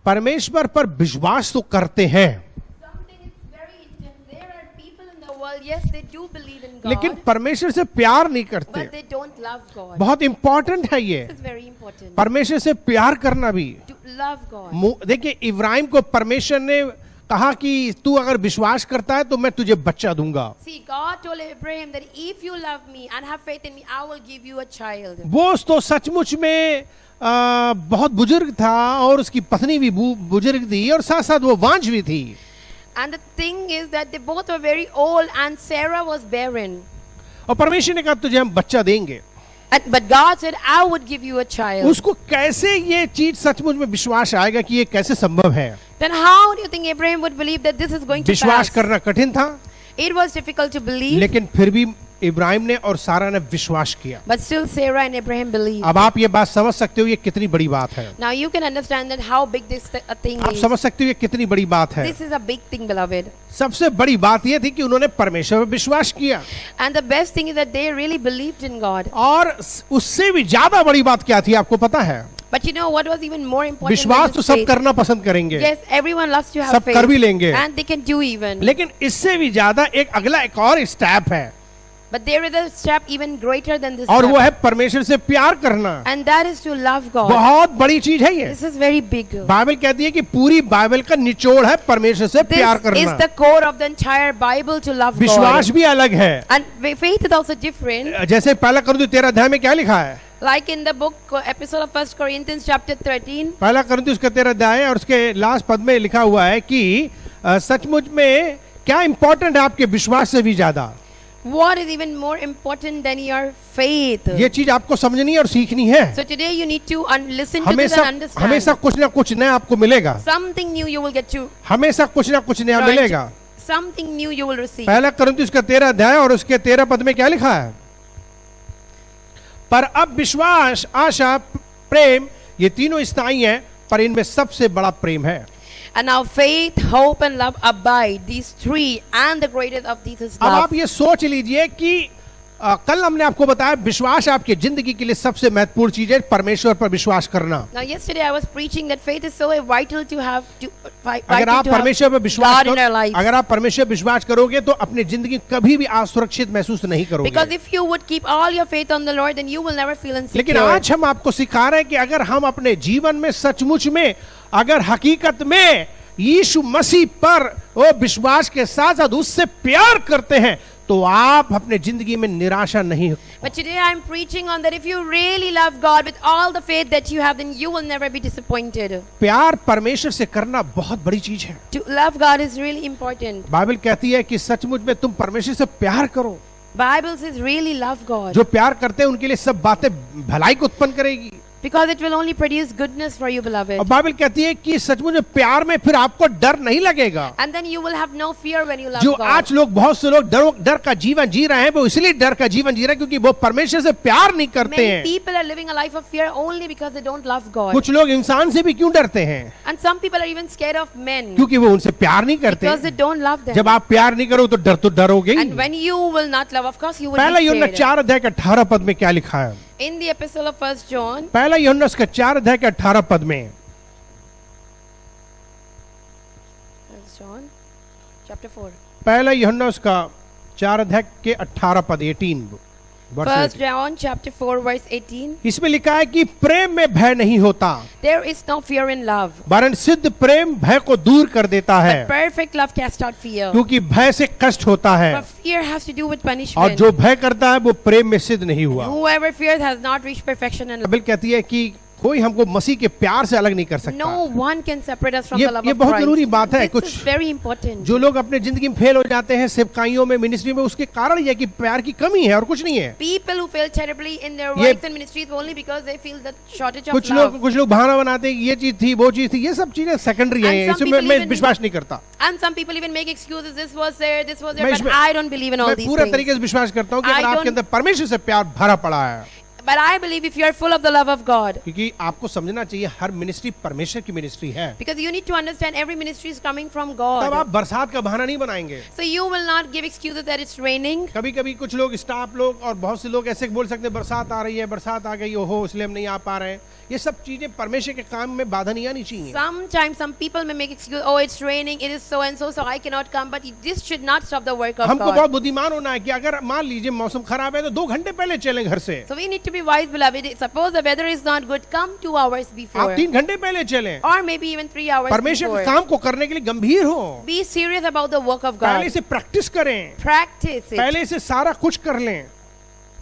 परमेश्वर पर विश्वास तो करते हैं, Something is very intense. There are people in the world, yes, they do believe in God, लेकिन परमेश्वर से प्यार नहीं करते। but they don't love God. बहुत इंपॉर्टेंट है ये, This is very important. परमेश्वर से प्यार करना भी। To love God. देखिए इब्राहिम को परमेश्वर ने कहा कि तू अगर विश्वास करता है तो मैं तुझे बच्चा दूंगा। See, God told Abraham that if you love me and have faith in me, I will give you a child. वो तो सचमुच में बहुत बुजुर्ग था और उसकी पत्नी भी बुजुर्ग थी और साथ साथ वो वांझ भी थी। And the thing is that they both were very old and Sarah was barren. और परमेश्वर ने कहा तुझे हम बच्चा देंगे। But God said, I would give you a child. उसको कैसे ये चीज सचमुच में विश्वास आएगा कि ये कैसे संभव है? Then how do you think Abraham would believe that this is going to विश्वास pass? करना कठिन था, It was difficult to believe, लेकिन फिर भी इब्राहिम ने और सारा ने विश्वास किया। but still Sarah and Abraham believed. अब आप ये बात समझ सकते हो ये कितनी बड़ी बात है। Now you can understand that how big this thing आप is. समझ सकते हो ये कितनी बड़ी बात है। This is a big thing, beloved. सबसे बड़ी बात ये थी कि उन्होंने परमेश्वर पर विश्वास किया, And the best thing is that they really believed in God. और उससे भी ज्यादा बड़ी बात क्या थी आपको पता है? But you know what was even more important विश्वास than तो this सब faith? करना पसंद करेंगे, Yes, everyone loves to have सब faith. कर भी लेंगे, And they can do even. लेकिन इससे भी ज्यादा एक और स्टेप है, But there is a step even greater than this और वो step. है परमेश्वर से प्यार करना। And that is to love God. बहुत बड़ी चीज है ये। This is very big. Bible कहती है कि पूरी बाइबल का निचोड़ है परमेश्वर से प्यार This करना। is the core of the entire Bible, to love विश्वास God. भी अलग है। And faith is also different. जैसे पहला करंथियों 13 अध्याय में क्या लिखा है? Like in the book, epistle of 1 Corinthians chapter 13. पहला करंथियों उसका 13 अध्याय और उसके लास्ट पद में लिखा हुआ है कि सचमुच में क्या इंपॉर्टेंट है आपके विश्वास से भी ज्यादा। What is even more important than your faith? ये चीज आपको समझनी है और सीखनी है। So today you need to listen to this and understand. हमेशा कुछ ना कुछ नया आपको मिलेगा, Something new you will get to. हमेशा कुछ ना कुछ नया Right. मिलेगा। Something new you will receive. पहला करंथियों उसका 13 अध्याय और उसके 13 पद में क्या लिखा है? पर अब विश्वास, आशा, प्रेम ये तीनों स्थायी हैं, पर इनमें सबसे बड़ा प्रेम है। And now faith, hope and love abide. These three, and the greatest of these is अब love. आप ये सोच लीजिए कि कल हमने आपको बताया विश्वास आपके जिंदगी के लिए सबसे महत्वपूर्ण चीज है, परमेश्वर पर विश्वास करना। Now yesterday I was preaching that faith is so vital to have अगर आप परमेश्वर पर विश्वास God in our lives. अगर आप परमेश्वर पर विश्वास करोगे तो अपनी जिंदगी कभी भी असुरक्षित महसूस नहीं Because करोगे। if you would keep all your faith on the Lord, then you will never feel लेकिन insecure. आज हम आपको सिखा रहे हैं कि अगर हम अपने जीवन में सचमुच में अगर हकीकत में यीशु मसीह पर वो विश्वास के साथ साथ उससे प्यार करते हैं तो आप अपने जिंदगी में निराशा नहीं। But today I am preaching on that if you really love God with all the faith that you have, then you will never be disappointed. प्यार परमेश्वर से करना बहुत बड़ी चीज है। To love God is really important. Bible कहती है कि सचमुच में तुम परमेश्वर से प्यार करो। Bible says really love God. जो प्यार करते हैं उनके लिए सब बातें भलाई को उत्पन्न करेगी। Because it will only produce goodness for you, beloved. और बाइबल कहती है कि सचमुच में प्यार में फिर आपको डर नहीं लगेगा। And then you will have no fear when you love जो God. आज लोग बहुत से लोग डर का जीवन जी रहे हैं वो इसलिए डर का जीवन जी रहे हैं क्योंकि वो परमेश्वर से प्यार नहीं करते Many हैं। people are living a life of fear only because they don't love God. कुछ लोग इंसान से भी क्यों डरते हैं? And some people are even scared of men क्योंकि वो उनसे प्यार नहीं because they करते। don't love them. जब आप प्यार नहीं करो तो डरोगे ही। And when you will not love, of course you will पहला be यूहन्ना scared. 4 अध्याय के 18 पद में क्या लिखा है? In the epistle of 1 John, पहला यूहन्ना उसका 4 अध्याय के 18 पद में 1 John chapter 4. पहला यूहन्ना उसका 4 अध्याय के 18 पद 18 1 John chapter 4 verse 18. इसमें लिखा है कि प्रेम में भय नहीं होता, There is no fear in love, वरन सिद्ध प्रेम भय को दूर कर देता है, but perfect love casts out fear. क्योंकि भय से कष्ट होता है For fear has to do with और punishment. जो भय करता है वो प्रेम में सिद्ध नहीं हुआ। Whoever fears has not reached perfection in love. Bible कहती है कि कोई हमको मसीह के प्यार से अलग नहीं कर सकता। No one can separate us from ये the love ये of बहुत Christ. जरूरी बात है। This कुछ is very important. जो लोग अपने जिंदगी में फेल हो जाते हैं सेवकाइयों में, मिनिस्ट्री में, उसके कारण ये कि प्यार की कमी है और कुछ नहीं है। People who fail terribly in their ये- works and ministries only because they feel the shortage of कुछ love. लोग बहाना बनाते हैं कि ये चीज थी वो चीज थी, ये सब चीजें सेकेंडरी है, And some इसमें people मैं even- विश्वास नहीं करता। And some people even make excuses. This was there, मैं but इसमें- I don't believe in all मैं these पूरा things. तरीके से विश्वास करता हूँ कि I अगर आपके don't- अंदर परमेश्वर से प्यार भरा पड़ा है But I believe if you are full of the love of God, क्योंकि आपको समझना चाहिए हर मिनिस्ट्री परमेश्वर की मिनिस्ट्री है, because you need to understand every ministry is coming from तब God. आप बरसात का बहाना नहीं बनाएंगे. So you will not give excuses that it's raining. कभी कभी कुछ लोग, स्टाफ लोग और बहुत से लोग ऐसे बोल सकते हैं बरसात आ रही है, बरसात आ गई, ओहो इसलिए हम नहीं आ पा रहे हैं. ये सब चीजें परमेश्वर के काम में बाधा नहीं आनी चाहिए. Sometimes some people may make excuse, oh it's raining, it is so and so, so I cannot come. But this should not stop the work of हमको God. बहुत बुद्धिमान होना है कि अगर मान लीजिए मौसम खराब है तो 2 घंटे पहले चलें घर से. So we need to be wise, beloved. Suppose the weather is not good, come 2 hours आप before, 3 घंटे पहले चलें. or maybe even 3 hours परमेश्वर के before. काम को करने के लिए गंभीर हो. Be serious about the work of पहले God. से प्रैक्टिस करें, Practice it. पहले से सारा कुछ कर लें.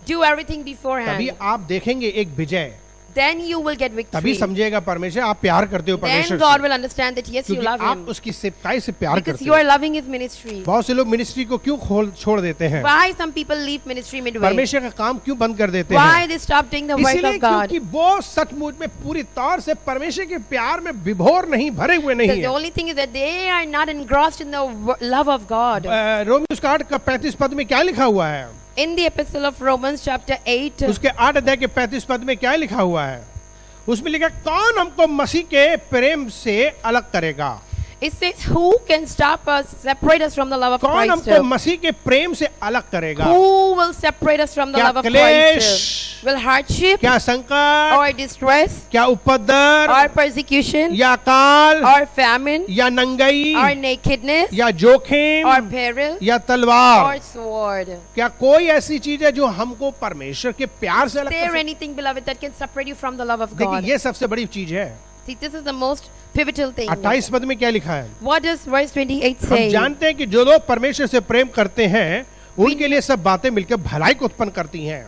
Do everything तभी beforehand. आप देखेंगे एक विजय. Then you will get तभी victory. समझिएगा परमेश्वर आप प्यार करते हो Then परमेश्वर God से, will understand that yes, you क्योंकि love आप Him. उसकी सेवकाई से प्यार Because करते you are हो. loving His ministry. बहुत से लोग मिनिस्ट्री को क्यों छोड़ देते हैं, Why some people leave ministry midway? परमेश्वर का काम क्यों बंद कर देते Why हैं? they stop doing the work इसलिए of God? क्योंकि वो सचमुच में पूरी तौर से परमेश्वर के प्यार में विभोर नहीं, भरे हुए नहीं Because the है. only thing is that they are not engrossed in the love of God. Romeo उसका 8 का 35 पद में क्या लिखा हुआ है? In the epistle of Romans chapter 8, उसके 8 अध्याय के 35 पद में क्या लिखा हुआ है? उसमें लिखा कौन हमको मसीह के प्रेम से अलग करेगा? it says, who can stop us, separate us from the love of कौन Christ? हमको मसीह के प्रेम से अलग करेगा? Who will separate us from the क्या love of क्लेश? Christ? Will hardship क्या संकट, or distress क्या उपद्रव, or persecution या काल, or famine या नंगाई, or nakedness या जोखिम, or peril या तलवार? or sword? क्या कोई ऐसी चीज है जो हमको परमेश्वर के प्यार से Is अलग there कर सकती? anything, beloved, that can separate you from the love of देखिए God? ये सबसे बड़ी चीज है. See, this is the most pivotal thing. 28 पद में क्या लिखा है? What does verse 28 हम say? जानते हैं कि जो लोग परमेश्वर से प्रेम करते हैं उनके लिए सब बातें मिलकर भलाई को उत्पन्न करती हैं.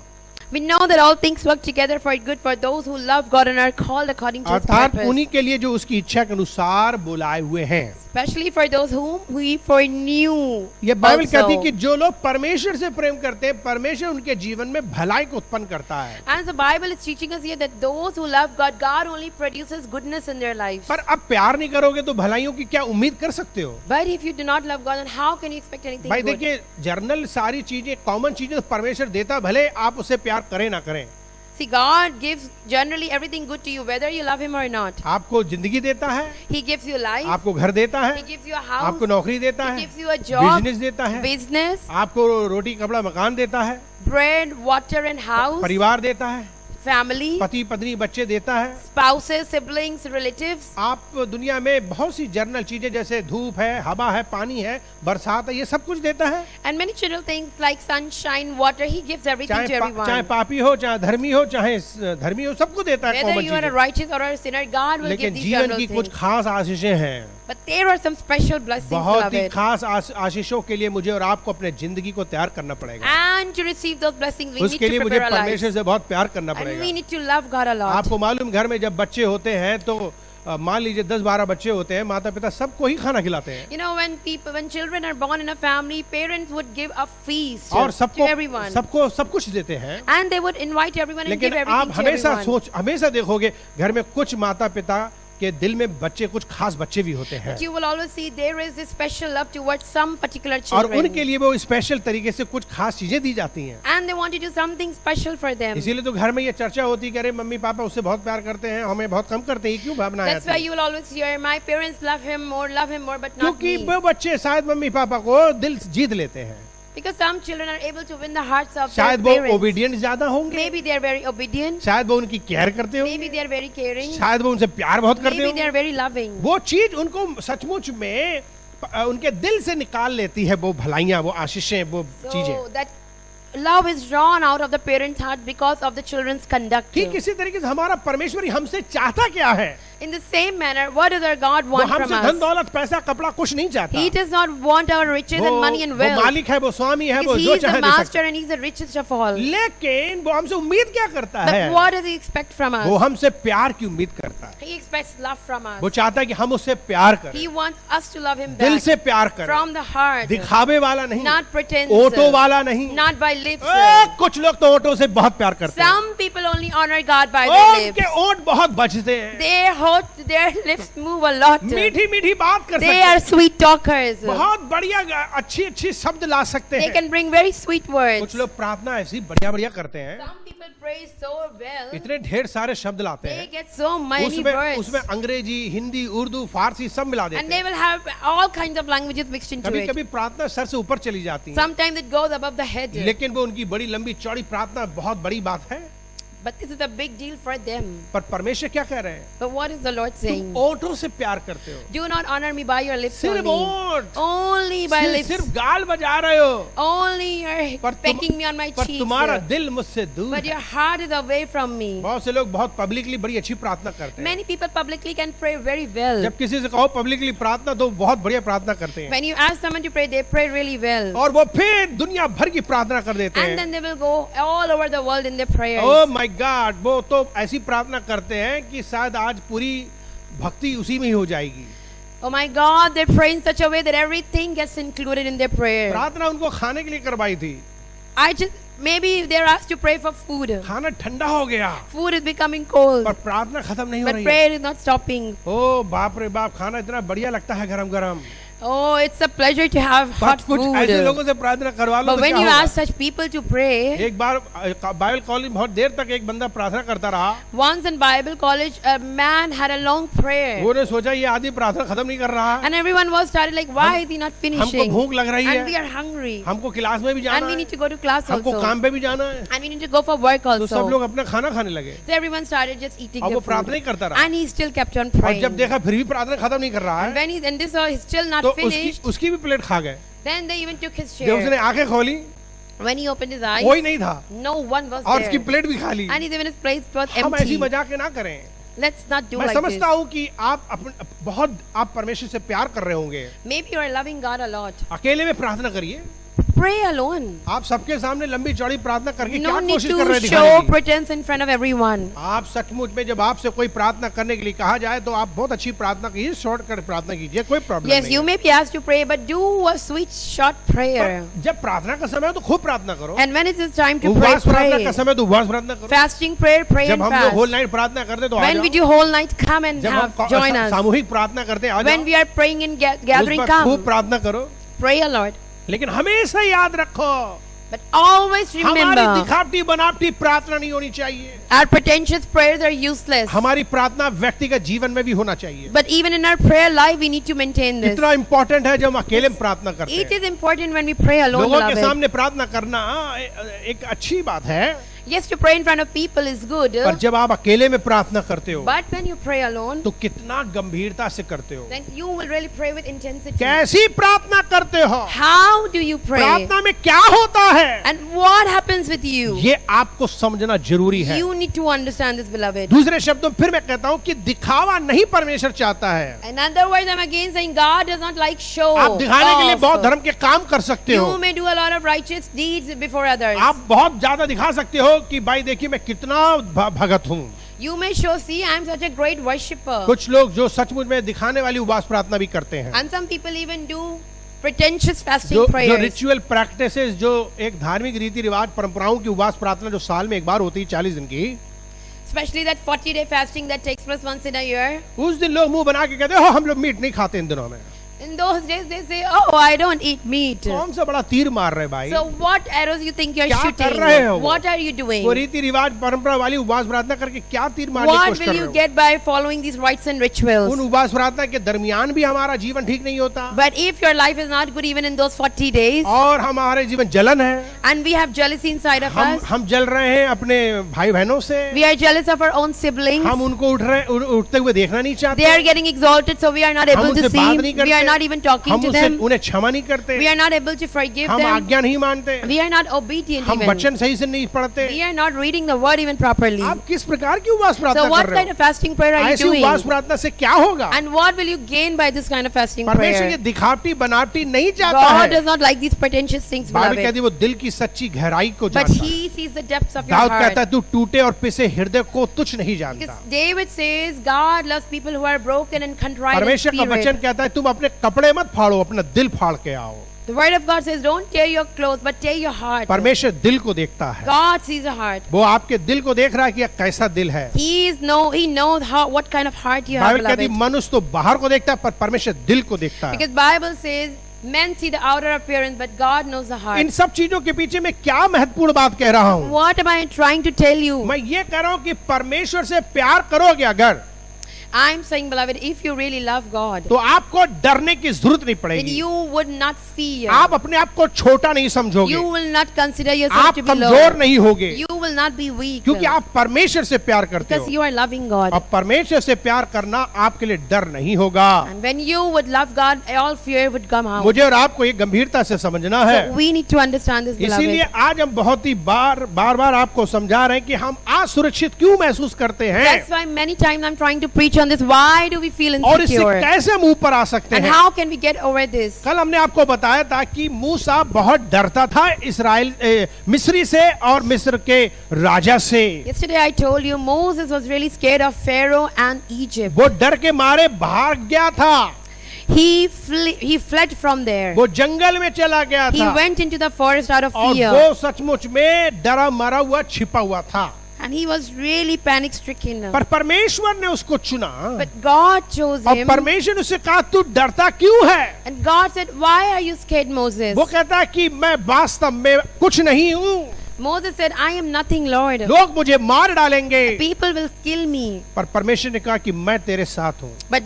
We know that all things work together for good for those who love God and are called according to His अर्थात purpose. उन्हीं के लिए जो उसकी इच्छा के अनुसार बुलाए हुए हैं. Especially for those whom we foreknew. ये बाइबल also. कहती है कि जो लोग परमेश्वर से प्रेम करते हैं परमेश्वर उनके जीवन में भलाई को उत्पन्न करता है. And the Bible is teaching us here that those who love God, God only produces goodness in their lives. पर अब प्यार नहीं करोगे तो भलाइयों की क्या उम्मीद कर सकते हो? But if you do not love God, then how can you expect anything भाई good? देखिए जर्नल सारी चीजें, कॉमन चीजें तो परमेश्वर देता, भले आप उसे प्यार करें ना करें. See, God gives generally everything good to you, whether you love Him or not. आपको जिंदगी देता है, He gives you life, आपको घर देता He है, gives you a house, आपको नौकरी देता He है, gives you a job, business देता है, business, आपको रोटी कपड़ा मकान देता है, bread, water and house, परिवार देता है, family, पति पत्नी बच्चे देता है. spouses, siblings, relatives. आप दुनिया में बहुत सी जर्नल चीजें जैसे धूप है, हवा है, पानी है, बरसात है, ये सब कुछ देता है. And many general things like sunshine, water, He gives everything to चाहे everyone. पापी हो, चाहे धर्मी हो, चाहे धर्मी हो, सबको देता है Whether common you are a चीजें. righteous or a sinner, God will give लेकिन these जीवन general की कुछ things. खास आशीषें हैं. But there are some special blessings, बहुत ही beloved. खास आशीषों के लिए मुझे और आपको अपने जिंदगी को तैयार करना पड़ेगा. And to receive those blessings, we need उसके to लिए मुझे prepare our परमेश्वर lives. से बहुत प्यार करना And we पड़ेगा. need to love God a lot. आपको मालूम घर में जब बच्चे होते हैं तो मान लीजिए 10-12 बच्चे होते हैं, माता पिता सबको ही खाना खिलाते हैं You know, when children are born in a family, parents would give a feast और to everyone. सबको सब कुछ देते हैं. And they would invite everyone and give लेकिन आप everything to everyone. हमेशा देखोगे घर में कुछ माता पिता के दिल में बच्चे, कुछ खास बच्चे भी होते हैं But you will always see there is this special love towards some particular और children. उनके लिए वो स्पेशल तरीके से कुछ खास चीजें दी जाती हैं. And they want to do something special for them. इसीलिए तो घर में ये चर्चा होती है कि अरे मम्मी पापा उससे बहुत प्यार करते हैं, हमें बहुत कम करते हैं. ये क्यों भावना है? That's why you will always hear, my parents love him more, but not क्योंकि me. वो बच्चे शायद मम्मी पापा को दिल जीत लेते हैं. Because some children are able to win the hearts of their शायद वो parents. ओबीडियंट ज्यादा होंगे, Maybe they are very obedient. शायद वो उनकी केयर करते होंगे, Maybe they are very caring. शायद वो उनसे प्यार बहुत करते Maybe they होंगे. are very loving. वो चीज उनको सचमुच में उनके दिल से निकाल लेती है, वो भलाइयां, वो आशीषें, वो चीजें. So that love is drawn out of the parent's heart because of the children's conduct. ठीक इसी तरीके से हमारा परमेश्वर ही हमसे चाहता क्या है? In the same manner, what does our God वो want from हमसे धन us? दौलत पैसा कपड़ा कुछ नहीं चाहता. He does not want our riches and money and वो wealth. मालिक है, वो स्वामी है, वो Because जो He is चाहे the दे सकता master and He is the richest of all. है. लेकिन वो हमसे उम्मीद क्या करता है? But what does He expect from वो us? हमसे प्यार की उम्मीद करता है. He expects love from वो us. चाहता है कि हम उससे प्यार करें, He wants us to love Him दिल back से प्यार करें, from the heart, दिखावे वाला नहीं, not pretense, ओटो वाला नहीं. not by lips. कुछ लोग तो ओटो से बहुत प्यार करते हैं. Some people only honor God by O, their lips. उनके ओट बहुत बचते हैं. Their thought their lips move a lot. मीठी मीठी बात कर They सकते are हैं, sweet talkers. बहुत बढ़िया अच्छी अच्छी शब्द ला सकते They हैं। can bring very sweet words. कुछ लोग प्रार्थना ऐसी बढ़िया बढ़िया करते हैं, Some people pray so well. इतने ढेर सारे शब्द लाते They हैं, get so many words. उसमें अंग्रेजी, हिंदी, उर्दू, फारसी सब मिला And देते they हैं। will have all kinds of languages mixed into कभी it. कभी प्रार्थना सर से ऊपर चली जाती है, Sometimes it goes above the head. लेकिन वो उनकी बड़ी लंबी चौड़ी प्रार्थना बहुत बड़ी बात है। But this is a big deal for them. पर परमेश्वर क्या कह रहे हैं? But what is the Lord saying? तुम ओंठों से प्यार करते हो, Do not honor me by your lips सिर्फ only. ओंठ, Only by lips. सिर्फ गाल बजा रहे हो, Only you're पर pecking me on my पर cheeks. तुम्हारा दिल मुझसे दूर But है। your heart is away from me. बहुत से लोग बहुत पब्लिकली बड़ी अच्छी प्रार्थना करते हैं। Many people publicly can pray very well. जब किसी से कहो पब्लिकली प्रार्थना, तो बहुत बढ़िया प्रार्थना करते हैं, When you ask someone to pray, they pray really well. और वो फिर दुनिया भर की प्रार्थना कर देते And हैं। then they will go all over the world in their prayers. Oh my God, वो तो ऐसी प्रार्थना करते हैं कि शायद आज पूरी भक्ति उसी में ही हो जाएगी। Oh my God, they pray in such a way that everything gets included in their prayer. प्रार्थना उनको खाने के लिए करवाई थी, Maybe they're asked to pray for food. खाना ठंडा हो गया, Food is becoming cold. पर प्रार्थना खत्म नहीं हो But रही है। prayer is not stopping. ओ बाप रे बाप, खाना इतना बढ़िया लगता है गरम गरम, Oh, it's a pleasure to have पर hot कुछ ऐसे food. लोगों से प्रार्थना करवा लो But तो when क्या you होगा? ask such people to pray, एक बार बाइबल कॉलेज में बहुत देर तक एक बंदा प्रार्थना करता रहा, once in Bible college, a man had a long prayer. वो ने सोचा ये आदमी प्रार्थना खत्म नहीं कर रहा, And everyone was started like, why is he not हमको finishing? भूख लग रही And we है, are hungry. हमको क्लास में भी And जाना we है, need to go to class हमको also. काम पे भी जाना है, And we need to go for work तो सब लोग also. अपना खाना खाने लगे, So everyone started just eating अब their वो प्रार्थना ही food. करता रहा, And he still kept on और praying. जब देखा फिर भी प्रार्थना खत्म नहीं कर रहा And है, when and this is still not तो finished, उसकी भी प्लेट खा गए। then they even took his जब उसने share. आंखें खोली, When he opened his eyes, कोई नहीं था, no one was और उसकी there. प्लेट भी खाली। And even his place was हम ऐसी empty. मजाक ना करें। Let's not do मैं like this. समझता हूँ कि आप बहुत आप परमेश्वर से प्यार कर रहे होंगे, Maybe you are loving God a lot. अकेले में प्रार्थना करिए। Pray alone. आप सबके सामने लंबी चौड़ी प्रार्थना करके No क्या need कोशिश कर रहे हैं to show दिखाने की? pretense in front of everyone. आप सचमुच में जब आपसे कोई प्रार्थना करने के लिए कहा जाए तो आप बहुत अच्छी प्रार्थना कीजिए, शॉर्टकट प्रार्थना कीजिए, कोई प्रॉब्लम Yes, नहीं you है। may be asked to pray, but do a sweet short prayer. पर जब प्रार्थना का समय हो तो खूब प्रार्थना करो, And when it is time to pray, उपवास प्रार्थना का pray. समय तो उपवास प्रार्थना करो। Fasting prayer, pray जब and हम लोग होल fast. नाइट प्रार्थना करते तो आ When we जाओ। do whole night, come and जब have, हम join us. सामूहिक प्रार्थना करते हैं आ When जाओ, we are praying in gathering, उस पर खूब come. प्रार्थना करो, Pray a lot. लेकिन हमेशा याद रखो But always हमारी remember, दिखावटी बनावटी प्रार्थना नहीं होनी चाहिए। our pretentious prayers are useless. हमारी प्रार्थना व्यक्तिगत जीवन में भी होना चाहिए। But even in our prayer life, we need to maintain this. इतना इम्पोर्टेंट है जब हम अकेले में प्रार्थना करते It हैं। is important when we pray alone, लोगों के beloved. सामने प्रार्थना करना एक अच्छी बात है, Yes, to pray in front of people is good. पर जब आप अकेले में प्रार्थना करते हो But when you pray alone, तो कितना गंभीरता से करते हो, then you will really pray with intensity. कैसी प्रार्थना करते हो, How do you pray? प्रार्थना में क्या होता है, And what happens with you? ये आपको समझना जरूरी है। You need to understand this, beloved. दूसरे शब्दों फिर मैं कहता हूँ कि दिखावा नहीं परमेश्वर चाहता है। In other words, I'm again saying God does not like show. आप दिखाने के लिए off. बहुत धर्म के काम कर सकते हो, You may do a lot of righteous deeds before others. आप बहुत ज्यादा दिखा सकते हो कि भाई देखिए मैं कितना भगत हूँ। You may show, see, I'm such a great worshipper. कुछ लोग जो सचमुच में दिखाने वाली उपवास प्रार्थना भी करते हैं, And some people even do pretentious fasting जो prayers. रिचुअल प्रैक्टिसेस, जो एक धार्मिक रीति रिवाज परंपराओं की उपवास प्रार्थना जो साल में एक बार होती है 40 दिन की, Especially that 40-day fasting that takes place once in a year. उस दिन लोग मुंह बना के कहते हैं हम लोग मीट नहीं खाते इन दिनों में। In those days, they say, "Oh, I don't eat meat." कौन सा बड़ा तीर मार रहे भाई, So what arrows you think you're क्या shooting? कर रहे हो वो? What are you doing? वो रीति रिवाज परंपरा वाली उपवास प्रार्थना करके क्या तीर मारने की What कोशिश will कर रहे you हो? get by following these rites and rituals? उन उपवास प्रार्थना के दरमियान भी हमारा जीवन ठीक नहीं होता, But if your life is not good even in those 40 days, और हमारे जीवन जलन है, and we have jealousy inside of us, हम जल रहे हैं अपने भाई बहनों से, we are jealous of our own siblings, हम उनको उठते हुए देखना नहीं they चाहते, are getting exalted, so we are not हम able to उनसे see, बात नहीं we are करते, not even talking हम to उनसे them, उन्हें क्षमा नहीं करते, we are not able to forgive हम them, आज्ञा नहीं मानते, we are not obedient हम even, वचन सही से नहीं पढ़ते। we are not reading the word even properly. आप किस प्रकार की उपवास प्रार्थना So what कर रहे kind of fasting prayer हो? are you ऐसी doing? उपवास प्रार्थना से क्या होगा? And what will you gain by this kind of fasting परमेश्वर ये prayer? दिखावटी बनावटी नहीं चाहता God है। does not like these pretentious things, Bible beloved. कहती है वो दिल की सच्ची गहराई को But जानता है। he sees the depths of your Dawood heart. कहता है तू टूटे और पिसे हृदय को तुच्छ नहीं जानता। Because David says God loves people who are broken and contrite in परमेश्वर का वचन spirit. कहता है तुम अपने कपड़े मत फाड़ो, अपना दिल फाड़ के आओ। The word of God says, don't tear your clothes, but tear your heart. परमेश्वर दिल को देखता है, God sees a heart. वो आपके दिल को देख रहा है कि यह कैसा दिल है। He knows what kind of heart you have, Bible कहती beloved. मनुष्य तो बाहर को देखता है, पर परमेश्वर दिल को देखता है। Because Bible says, men see the outer appearance, but God knows the heart. इन सब चीजों के पीछे मैं क्या महत्वपूर्ण बात कह रहा हूँ? What am I trying to tell you? मैं ये कह रहा हूँ कि परमेश्वर से प्यार करोगे अगर, I'm saying, beloved, if you really love God, तो आपको डरने की जरूरत नहीं then पड़ेगी। you would not fear. आप अपने आप को छोटा नहीं समझोगे, You will not consider yourself आप to be कमजोर low. नहीं होगे, You will not be weak. क्योंकि आप परमेश्वर से प्यार करते Because हो। you are loving God. अब परमेश्वर से प्यार करना आपके लिए डर नहीं होगा। And when you would love God, all fear would come out. मुझे और आपको ये गंभीरता से समझना है। So we need to understand this, इसीलिए beloved. आज हम बहुत ही बार आपको समझा रहे हैं कि हम असुरक्षित क्यों महसूस करते हैं That's why many times I'm trying to preach on this. Why do we feel और इससे insecure? कैसे मुंह पर आ सकते And हैं। how can we get over this? कल हमने आपको बताया था कि मूसा बहुत डरता था मिस्री से और मिस्र के राजा से। Yesterday I told you Moses was really scared of Pharaoh and Egypt. वो डर के मारे भाग गया था, He fled from there. वो जंगल में चला गया He था went into the forest out of और fear. वो सचमुच में डरा मरा हुआ छिपा हुआ था। And he was really panic stricken. पर परमेश्वर ने उसको चुना But God chose और him. परमेश्वर ने उससे कहा तू डरता क्यों है? And God said, why are you scared, Moses? वो कहता है कि मैं वास्तव में कुछ नहीं हूँ, Moses said, I am nothing, Lord. लोग मुझे मार डालेंगे, People will kill me. पर परमेश्वर ने कहा कि मैं तेरे साथ हूँ। But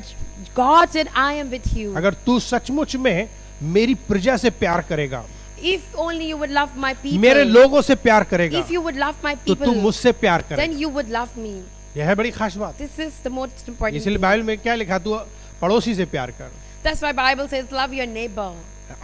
God said, I am with you. अगर तू सचमुच में मेरी प्रजा से प्यार करेगा, If only you would love my people. मेरे लोगों से प्यार करेगा, If you would love my तो तू people, मुझसे प्यार then करेगा। you would love me. यह है बड़ी खास बात। This is the most important इसलिए thing. बाइबल में क्या लिखा, तू पड़ोसी से प्यार कर, That's why Bible says, love your neighbor.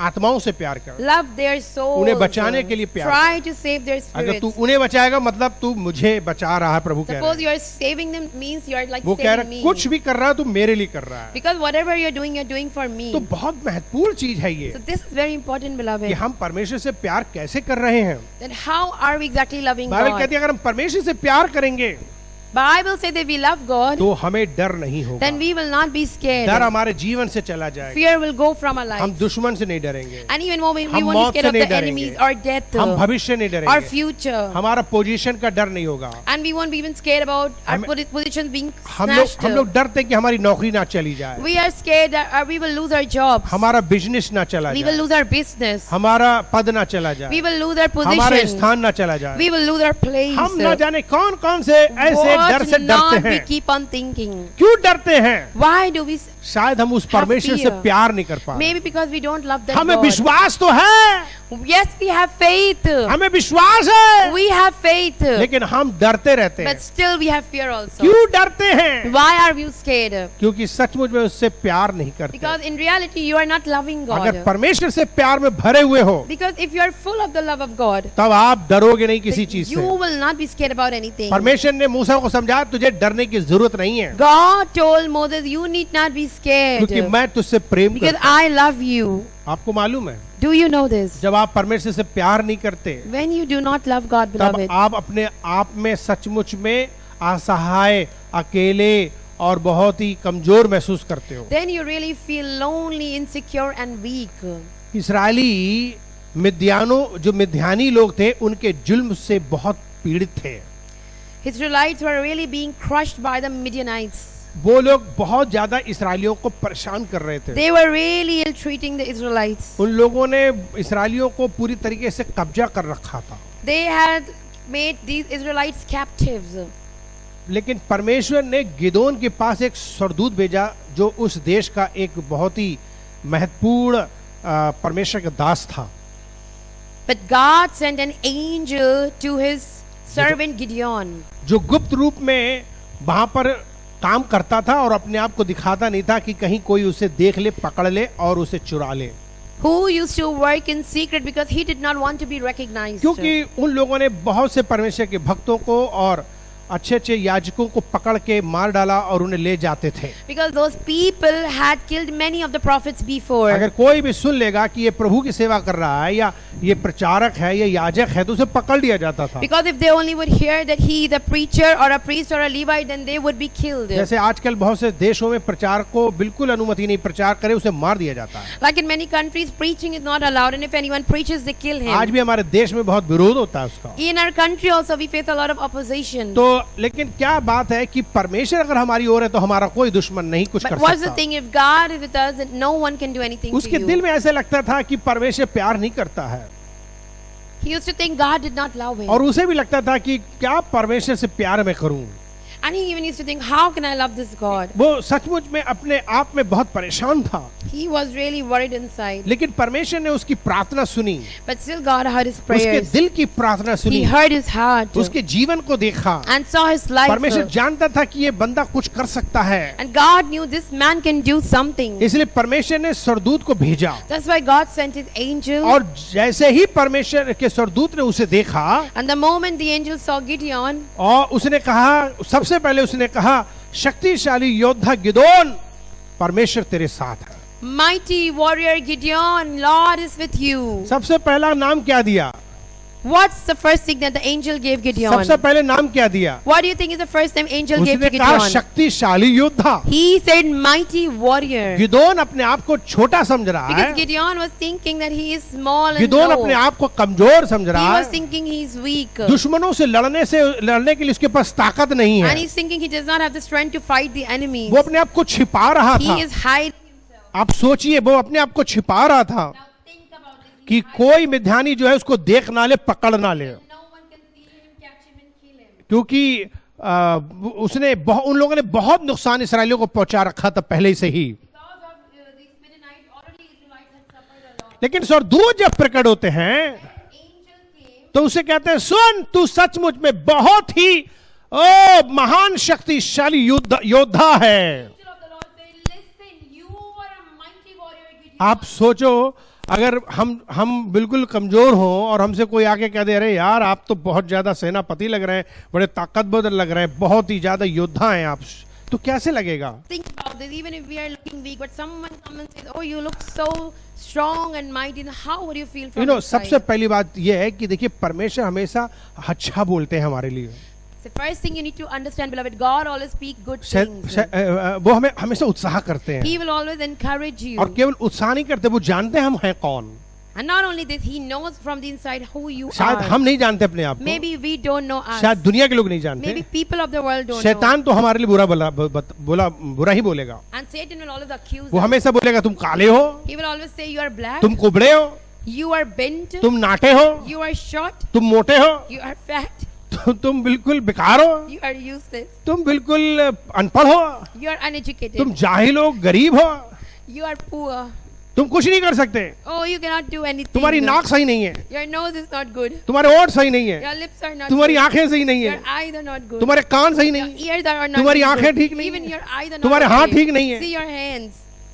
आत्माओं से प्यार कर। Love their souls. उन्हें बचाने के लिए प्यार Try to save their अगर spirits. तू उन्हें बचाएगा मतलब तू मुझे बचा रहा है, प्रभु कह रहा Suppose है। you are saving them means you are like वो कह saving रहा है me. कुछ भी कर रहा है तू मेरे लिए कर रहा है। Because whatever you're doing for me. तो बहुत महत्वपूर्ण चीज है ये So this is very important, कि beloved. हम परमेश्वर से प्यार कैसे कर रहे हैं। Then how are we exactly loving Bible God? कहती है अगर हम परमेश्वर से प्यार करेंगे Bible says that we love God, तो हमें डर नहीं होगा। then we will not be scared. डर हमारे जीवन से चला जाएगा। Fear will go from our हम life. दुश्मन से नहीं डरेंगे, And even when we हम won't be मौत scared से of नहीं the enemies डरेंगे, or death हम भविष्य नहीं or डरेंगे, future. हमारा पोजीशन का डर नहीं होगा। And we won't be even scared about our हमें- positions being हम snatched. लोग डरते हैं कि हमारी नौकरी ना चली जाए, We are scared that we will lose our jobs. हमारा बिजनेस ना चला We will जाए, lose our business. हमारा पद ना चला We जाए, will lose our हमारे position. स्थान ना चला जाए। We will lose our place. हम ना जाने कौन कौन से ऐसे डर से What डरते not we हैं। keep on thinking. क्यों डरते हैं? Why do we? शायद हम उस परमेश्वर से fear. प्यार नहीं कर पा रहे। Maybe because we don't love that हमें God. विश्वास तो है, Yes, we have faith. हमें विश्वास है, We have faith. लेकिन हम डरते रहते हैं। But still we have fear also. क्यों डरते हैं? Why are you scared? क्योंकि सचमुच में उससे प्यार नहीं करते। Because in reality you are not loving अगर God. परमेश्वर से प्यार में भरे हुए हो Because if you are full of the love of God, तब आप डरोगे नहीं किसी then चीज you से। will not be scared about anything. परमेश्वर ने मूसा को समझाया तुझे डरने की जरूरत नहीं है, God told Moses, you need not be scared. क्योंकि मैं तुझसे प्रेम Because करता हूं। I love you. आपको मालूम है Do you know this? जब आप परमेश्वर से प्यार नहीं करते When you do not love God, तब beloved, आप अपने आप में सचमुच में असहाय, अकेले और बहुत ही कमजोर महसूस करते हो। then you really feel lonely, insecure and weak. Israeli जो मिद्यानी लोग थे उनके जुल्म से बहुत पीड़ित थे। Israelites were really being crushed by the Midianites. वो लोग बहुत ज्यादा इसराइलियों को परेशान कर रहे थे। They were really ill-treating the Israelites. उन लोगों ने इसराइलियों को पूरी तरीके से कब्जा कर रखा था। They had made these Israelites captives. लेकिन परमेश्वर ने गिदोन के पास एक सरदूत भेजा जो उस देश का एक बहुत ही महत्वपूर्ण परमेश्वर का दास था। But God sent an angel to his servant Gideon, जो गुप्त रूप में वहां पर काम करता था और अपने आप को दिखाता नहीं था कि कहीं कोई उसे देख ले, पकड़ ले और उसे चुरा ले, who used to work in secret because he did not want to be recognized. क्योंकि उन लोगों ने बहुत से परमेश्वर के भक्तों को और अच्छे अच्छे याजकों को पकड़ के मार डाला और उन्हें ले जाते थे। Because those people had killed many of the prophets before. अगर कोई भी सुन लेगा कि ये प्रभु की सेवा कर रहा है या ये प्रचारक है, ये याजक है, तो उसे पकड़ लिया जाता था। Because if they only would hear that he, the preacher or a priest or a Levite, then they would be killed. जैसे आजकल बहुत से देशों में प्रचार को बिल्कुल अनुमति नहीं, प्रचार करे उसे मार दिया जाता है। Like in many countries, preaching is not allowed, and if anyone preaches, they kill him. आज भी हमारे देश में बहुत विरोध होता है उसका। In our country also, we face a lot of opposition. तो लेकिन क्या बात है कि परमेश्वर अगर हमारी ओर है तो हमारा कोई दुश्मन नहीं कुछ कर But what's the सकता। thing? If God is with us, then no one can do anything to उसके you. दिल में ऐसे लगता था कि परमेश्वर प्यार नहीं करता है, He used to think God did not love him. और उसे भी लगता था कि क्या परमेश्वर से प्यार मैं करूं। And he even used to think, how can I love this God? वो सचमुच में अपने आप में बहुत परेशान था, He was really worried inside. लेकिन परमेश्वर ने उसकी प्रार्थना सुनी, But still God heard his उसके prayers. दिल की प्रार्थना He सुनी, heard his heart उसके जीवन को देखा। and saw his life. परमेश्वर जानता था कि ये बंदा कुछ कर सकता है, And God knew this man can do something. इसलिए परमेश्वर ने सरदूत को भेजा। That's why God sent his angel. और जैसे ही परमेश्वर के सरदूत ने उसे देखा, And the moment the angel saw Gideon, और उसने कहा, सबसे पहले उसने कहा, शक्तिशाली योद्धा गिदोन, परमेश्वर तेरे साथ है। mighty warrior Gideon, Lord is with you. सबसे पहला नाम क्या दिया? What's the first thing that the angel gave Gideon? सबसे पहले नाम क्या दिया? What do you think is the first name angel gave उसने to कहा Gideon? शक्तिशाली योद्धा। He said mighty warrior. Gideon अपने आप को छोटा समझ रहा Because है, Gideon was thinking that he is small and Gideon low. अपने आप को कमजोर समझ He रहा was है, thinking he is weak. दुश्मनों से लड़ने के लिए उसके पास ताकत नहीं And है, he's thinking he does not have the strength to fight the enemies. वो अपने आप को छिपा रहा था। He is hiding himself. आप सोचिए, वो अपने आप को छिपा रहा था Now think about it. कि कोई मिद्यानी जो है उसको देख ना ले, पकड़ ना ले, No one can see him, catch him and kill him. क्योंकि उन लोगों ने बहुत नुकसान इसराइलियों को पहुंचा रखा था पहले से ही। Because of these Midianites, already Israelites had suffered a lot. लेकिन सरदूत जब प्रकट होते हैं Angel came. तो उसे कहते हैं, सुन, तू सचमुच में बहुत ही महान शक्तिशाली योद्धा है। Angel of the Lord said, listen, you are a mighty warrior, Gideon. आप सोचो, अगर हम बिल्कुल कमजोर हों और हमसे कोई आके कह दे, अरे यार आप तो बहुत ज्यादा सेनापति लग रहे हैं, बड़े ताकतवर लग रहे हैं, बहुत ही ज्यादा योद्धा हैं आप, तो कैसे लगेगा? Think about this. Even if we are looking weak, but someone comes and says, "Oh, you look so strong and mighty," then how would you feel from inside? सबसे पहली बात यह है कि देखिए, परमेश्वर हमेशा अच्छा बोलते हैं हमारे लिए। The first thing you need to understand, beloved, God always speak good things. वो हमें हमेशा उत्साह करते हैं, He will always encourage you. और केवल उत्साह नहीं करते, वो जानते हैं हम हैं कौन। And not only this, He knows from the inside who you शायद are. हम नहीं जानते अपने आप को, Maybe we don't know us. शायद दुनिया के लोग नहीं जानते। Maybe people of the world don't know. शैतान तो हमारे लिए बुरा ही बोलेगा। And Satan will always accuse वो us. हमेशा बोलेगा, तुम काले हो, He will always say, "You are black. तुम कुबड़े हो, You are bent. तुम नाटे हो, You are short. तुम मोटे हो, You are fat. तुम बिल्कुल बेकार हो, You are useless. तुम बिल्कुल अनपढ़ हो, You are uneducated. तुम जाहिल हो, गरीब हो, You are poor. तुम कुछ नहीं कर सकते, Oh, you cannot do anything. तुम्हारी नाक सही नहीं है, Your nose is not good. तुम्हारे ओठ सही नहीं है, Your lips are not तुम्हारी good. आंखें सही नहीं Your है, eyes are not good. तुम्हारे कान सही नहीं Your है, ears are not तुम्हारी good. आंखें ठीक नहीं Even है, your eyes are not तुम्हारे हाथ okay. ठीक नहीं है। See your hands.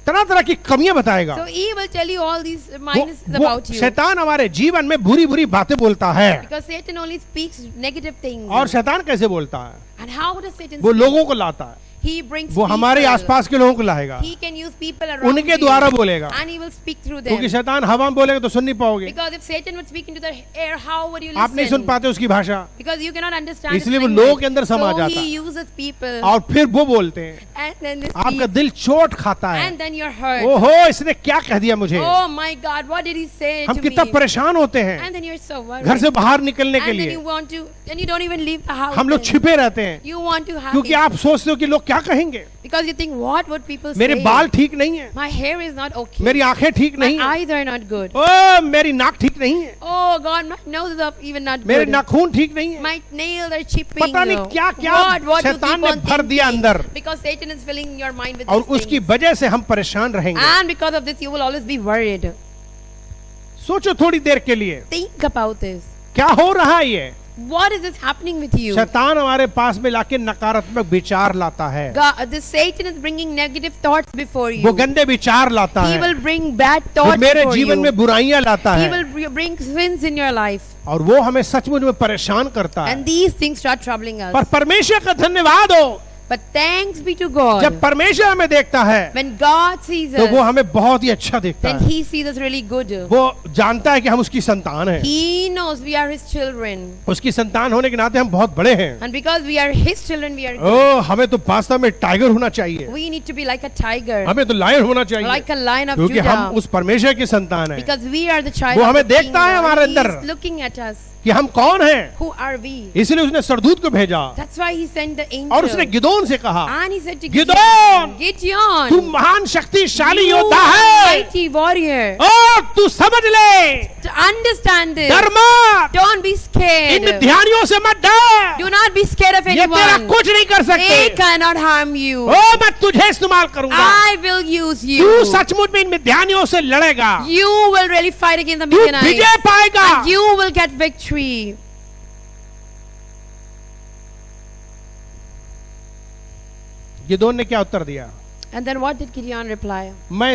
तरह तरह की कमियां बताएगा। So he will tell you all these वो minuses about you. शैतान हमारे जीवन में बुरी बुरी बातें बोलता है। Because Satan only speaks negative things. और शैतान कैसे बोलता है? And how does Satan वो speak? लोगों को लाता है, He brings वो हमारे people. आसपास के लोगों को लाएगा, He can use people around उनके you. द्वारा बोलेगा, And he will speak through them. क्योंकि शैतान हवा में बोलेगा तो सुन नहीं पाओगे, Because if Satan would speak into the air, how would you आप नहीं सुन listen? पाते उसकी भाषा, Because you cannot understand his इसलिए वो language. लोगों के अंदर समा So जाता he है, uses people. और फिर वो बोलते हैं, And then they आपका speak. दिल चोट खाता है, And then you're hurt. ओहो इसने क्या कह दिया मुझे, Oh my God, what did he say हम to कितना me? परेशान होते हैं And then you're so worried. घर से बाहर निकलने के And then लिए, you want to, then you don't even leave the house. हम लोग then. छिपे रहते हैं, You want to have क्योंकि it. आप सोचते हो कि लोग क्या कहेंगे, Because you think, what would people मेरे say? बाल ठीक नहीं है, My hair is not okay. मेरी आंखें ठीक नहीं My है, eyes are not good. ओ मेरी नाक ठीक नहीं है, Oh God, my nose is up, even not मेरे good. नाखून ठीक नहीं है, My nails are chipping. पता नहीं क्या क्या What you शैतान keep ने on भर दिया thinking. अंदर, Because Satan is filling your mind with और these उसकी things. वजह से हम परेशान रहेंगे। And because of this, you will always be worried. सोचो थोड़ी देर के लिए, Think about this. क्या हो रहा है ये? What is this happening with you? शैतान हमारे पास में लाके नकारात्मक विचार लाता है, God, this Satan is bringing negative thoughts before you. वो गंदे विचार लाता He है, will bring bad वो thoughts मेरे before जीवन you. में बुराइयां लाता He है, will bring sins in your life. और वो हमें सचमुच में परेशान करता है। And these things start troubling us. पर परमेश्वर का धन्यवाद हो But thanks be to God. जब परमेश्वर हमें देखता है When God sees तो वो us, हमें बहुत ही अच्छा देखता then है। He sees us really good. वो जानता है कि हम उसकी संतान हैं। He knows we are His children. उसकी संतान होने के नाते हम बहुत बड़े हैं। And because we are His children, we are ओ हमें तो वास्तव में टाइगर होना चाहिए, we need to be like a tiger, हमें तो लायन होना चाहिए, like a lion of क्योंकि हम Judah. उस परमेश्वर की संतान हैं Because we are the child वो of हमें the King. देखता है हमारे He अंदर। is looking at us. कि हम कौन हैं। Who are we? इसलिए उसने सरदूत को भेजा That's why He sent the और उसने angel. गिदोन से कहा, And He said to Gideon, Gideon, तू महान शक्तिशाली you योद्धा are है, mighty warrior. और तू समझ ले, To understand this, डर मत, don't be इन scared. मिद्यानियों से मत डर, Do not be scared of ये तेरा anyone. कुछ नहीं कर They सकते। cannot harm you. ओ मैं तुझे इस्तेमाल करूंगा, I will use तू you. सचमुच में इन मिद्यानियों से लड़ेगा, You will really fight against the तू Midianites. विजय पाएगा। And you will get victory. Gideon ने क्या उत्तर दिया? And then what did Gideon reply? मैं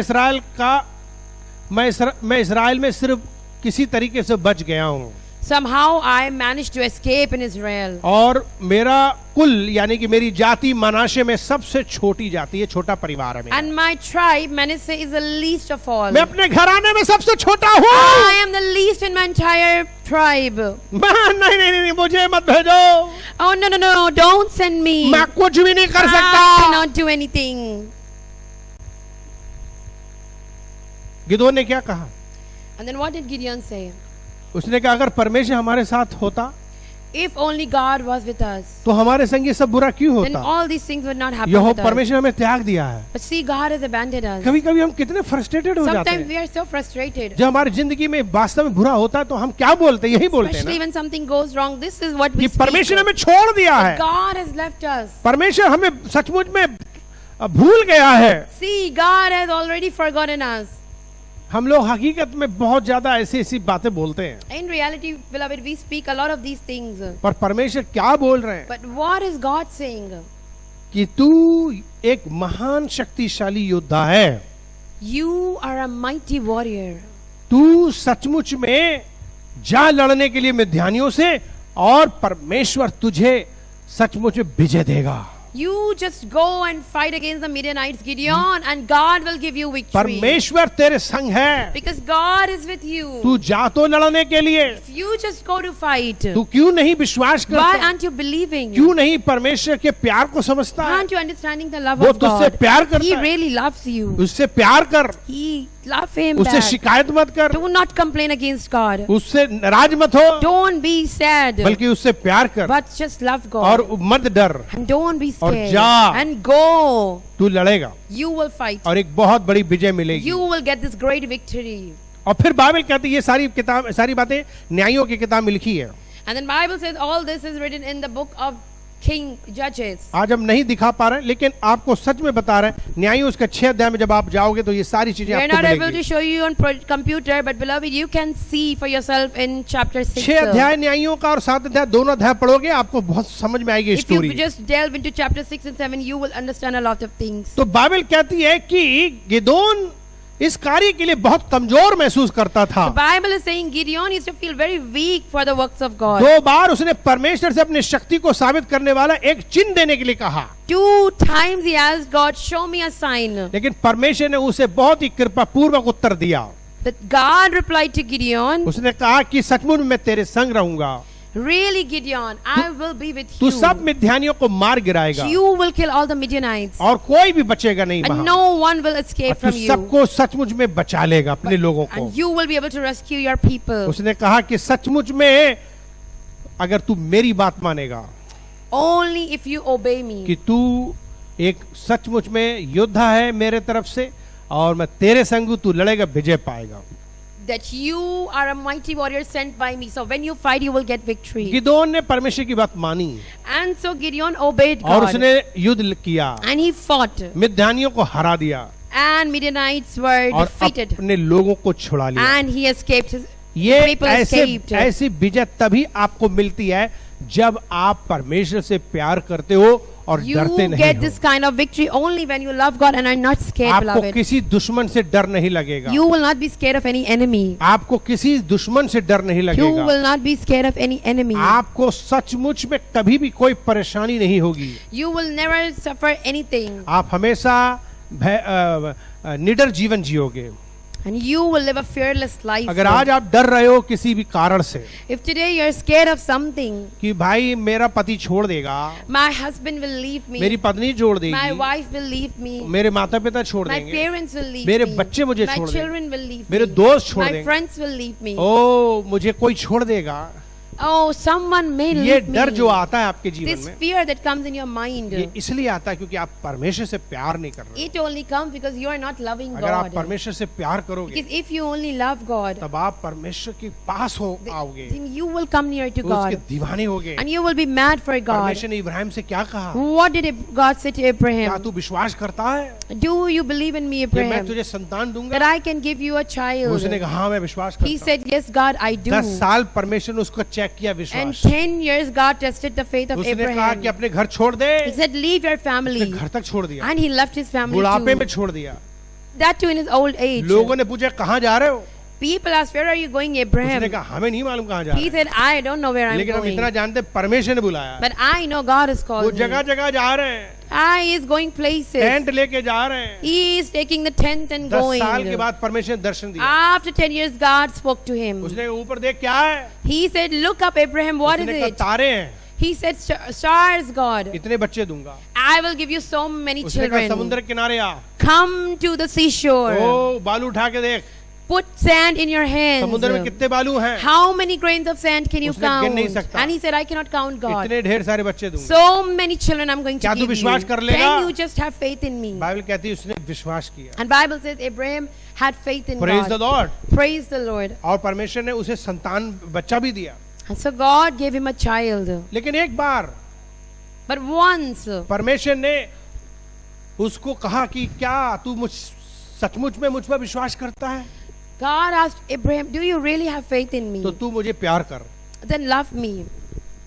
इस्राएल में सिर्फ किसी तरीके से बच गया हूँ Somehow I managed to escape in Israel. और मेरा कुल यानी कि मेरी जाति मनाशे में सबसे छोटी जाति है, छोटा परिवार है मेरा। And my tribe, Manasseh, is the least of all. मैं अपने घराने में सबसे छोटा हूँ। I am the least in my entire tribe. नहीं, मुझे मत भेजो, Oh, no, don't send me. मैं कुछ भी नहीं कर I सकता। cannot do anything. गिदोन ने क्या कहा? And then what did Gideon say? उसने कहा अगर परमेश्वर हमारे साथ होता If only God was with us, तो हमारे संग ये सब बुरा क्यों then होता? all these things would not happen यहो with us. परमेश्वर हमें त्याग दिया है। But see, God has abandoned us. कभी कभी हम कितने फ्रस्ट्रेटेड हो जाते Sometimes हैं we are so frustrated. जब हमारी जिंदगी में वास्तव में बुरा होता है तो हम क्या बोलते हैं? यही बोलते हैं Especially ना when something goes wrong, this is what we कि speak. परमेश्वर ने हमें छोड़ दिया है, God has left us. परमेश्वर हमें सचमुच में भूल गया है। See, God has already forgotten us. हम लोग हकीकत में बहुत ज्यादा ऐसी बातें बोलते हैं, In reality, beloved, we speak a lot of these things. पर परमेश्वर क्या बोल रहे हैं But what is God saying? कि तू एक महान शक्तिशाली योद्धा है, You are a mighty warrior. तू सचमुच में जा लड़ने के लिए मिद्यानियों से और परमेश्वर तुझे सचमुच में विजय देगा। You just go and fight against the Midianites, Gideon, and God will give you victory. परमेश्वर तेरे संग है, Because God is with you. तू जा तो लड़ने के लिए, If you just go to fight, तू क्यों नहीं विश्वास why करता? aren't you believing? क्यों नहीं परमेश्वर के प्यार को समझता है? Aren't you understanding the love वो of तुझसे God? प्यार करता He है, really loves you. उससे प्यार कर, He love Him उससे back. शिकायत मत कर, Do not complain against God. उससे नाराज मत हो, Don't be sad, बल्कि उससे प्यार कर but just love और God. मत डर, And don't be और scared. जा। And go. तू लड़ेगा You will fight. और एक बहुत बड़ी विजय मिलेगी। You will get this great victory. और फिर बाइबल कहती है ये सारी बातें न्यायों की किताब में लिखी है। And then Bible says all this is written in the book of King Judges. आज हम नहीं दिखा पा रहे हैं, लेकिन आपको सच में बता रहे हैं, न्यायों उसका 6 अध्याय में जब आप जाओगे तो ये सारी चीजें We are आपको not able to मिलेंगी। show you on computer, but beloved, you can see for yourself in chapter 6. 6 अध्याय न्यायों का और 7 अध्याय, दोनों अध्याय पढ़ोगे आपको बहुत समझ में आएगी If you story. just delve into chapter 6 and 7, you will understand a lot of things. तो बाइबल कहती है कि गिदोन इस कार्य के लिए बहुत कमजोर महसूस करता था। The Bible is saying Gideon used to feel very weak for the works of God. 2 बार उसने परमेश्वर से अपनी शक्ति को साबित करने वाला एक चिन्ह देने के लिए कहा, 2 times he asked God, show me a sign. लेकिन परमेश्वर ने उसे बहुत ही कृपा पूर्वक उत्तर दिया। But God replied to Gideon, उसने कहा कि सचमुच में तेरे संग रहूंगा, really Gideon, I will be with तू you. सब मिद्यानियों को मार गिराएगा You will kill all the Midianites. और कोई भी बचेगा नहीं And वहां, no one will और escape तू from you. सबको सचमुच में बचा लेगा अपने लोगों को। And you will be able to rescue your people. उसने कहा कि सचमुच में अगर तू मेरी बात मानेगा Only if you obey me. कि तू एक सचमुच में योद्धा है मेरे तरफ से और मैं तेरे संग हूं, तू लड़ेगा, विजय पाएगा। That you are a mighty warrior sent by me. So when you fight, you will get victory. Gideon ने परमेश्वर की बात मानी And so Gideon obeyed और God. उसने युद्ध किया, And he fought. मिद्यानियों को हरा दिया And Midianites were और defeated. अपने लोगों को छुड़ा लिया। And he escaped. His ये people escaped. ऐसी विजय तभी आपको मिलती है जब आप परमेश्वर से प्यार करते हो और You डरते नहीं get हो। this kind of victory only when you love God and are not scared, आपको beloved. किसी दुश्मन से डर नहीं लगेगा। You will not be scared of any enemy. आपको किसी दुश्मन से डर नहीं You लगेगा। will not be scared of any enemy. आपको सचमुच में कभी भी कोई परेशानी नहीं होगी। You will never suffer anything. आप हमेशा निडर जीवन जियोगे। And you will live a fearless life. अगर आज आप डर रहे हो किसी भी कारण से If today you are scared of something, कि भाई मेरा पति छोड़ देगा, my husband will leave me, मेरी पत्नी छोड़ my देगी, wife will leave me, मेरे माता पिता छोड़ my देंगे, parents will leave मेरे me, बच्चे मुझे my छोड़ देंगे, children will leave मेरे me, दोस्त छोड़ my देंगे, friends will leave me. ओ मुझे कोई छोड़ देगा। Oh, someone may ये leave डर me. जो आता है आपके जीवन This में, fear that comes in your mind, ये इसलिए आता है क्योंकि आप परमेश्वर से प्यार नहीं कर रहे। it only comes because you are not loving अगर आप God. परमेश्वर से प्यार करोगे Because if you only love God, तब आप परमेश्वर के पास हो आओगे, then you will come near to तो उसके God दीवाने होगे। and you will be mad for God. परमेश्वर ने इब्राहिम से क्या कहा? What did God say to क्या Abraham? तू विश्वास करता है Do you believe in me, कि मैं Abraham, तुझे संतान दूंगा? that I can give you a child? उसने कहा हाँ मैं विश्वास He करता said, yes, God, I हूँ। do. 10 साल परमेश्वर ने उसको चेक किया And विश्वास। 10 years God tested the faith of उसने कहा कि Abraham. अपने घर छोड़ दे, He said, leave your उसने family. घर तक छोड़ दिया, And he left his family बुढ़ापे में too. छोड़ दिया। That too in his old age. लोगों ने पूछा कहाँ जा रहे हो? People asked, where are you going, उसने Abraham? कहा हमें नहीं मालूम कहाँ जा He रहे हैं, said, I don't know where I'm लेकिन हम इतना going. जानते हैं परमेश्वर ने बुलाया। But I know God has वो called me. जगह जगह जा रहे हैं, He is going places. Tent लेके जा रहे हैं। He is taking the tent and 10 साल के going. बाद परमेश्वर ने दर्शन दिया। After 10 years, God spoke to him. उसने ऊपर देख क्या है? He said, look up, Abraham, what is उसने कहा it? तारे हैं, He said, stars, God. इतने बच्चे दूंगा। I will give you so many उसने कहा children. समुद्र के किनारे आ, Come to the seashore. ओ बालू उठा के देख, Put sand in your hands. समुद्र में कितने बालू हैं? How many grains of sand can you उसने गिन नहीं count? सकता। And he said, I cannot count, God. इतने ढेर सारे बच्चे दूंगा। So many children I'm going to क्या तू give you. विश्वास कर लेगा? Can you just have faith in me? Bible कहती है उसने विश्वास किया। And Bible says Abraham had faith in praise the God. Lord. Praise the Lord. और परमेश्वर ने उसे संतान बच्चा भी दिया। And so God gave him a child. लेकिन एक बार But once, परमेश्वर ने उसको कहा कि क्या तू मुझ सचमुच में मुझ पर विश्वास करता है? God asked Abraham, do you really have faith in me? तो तू मुझे प्यार कर, Then love me.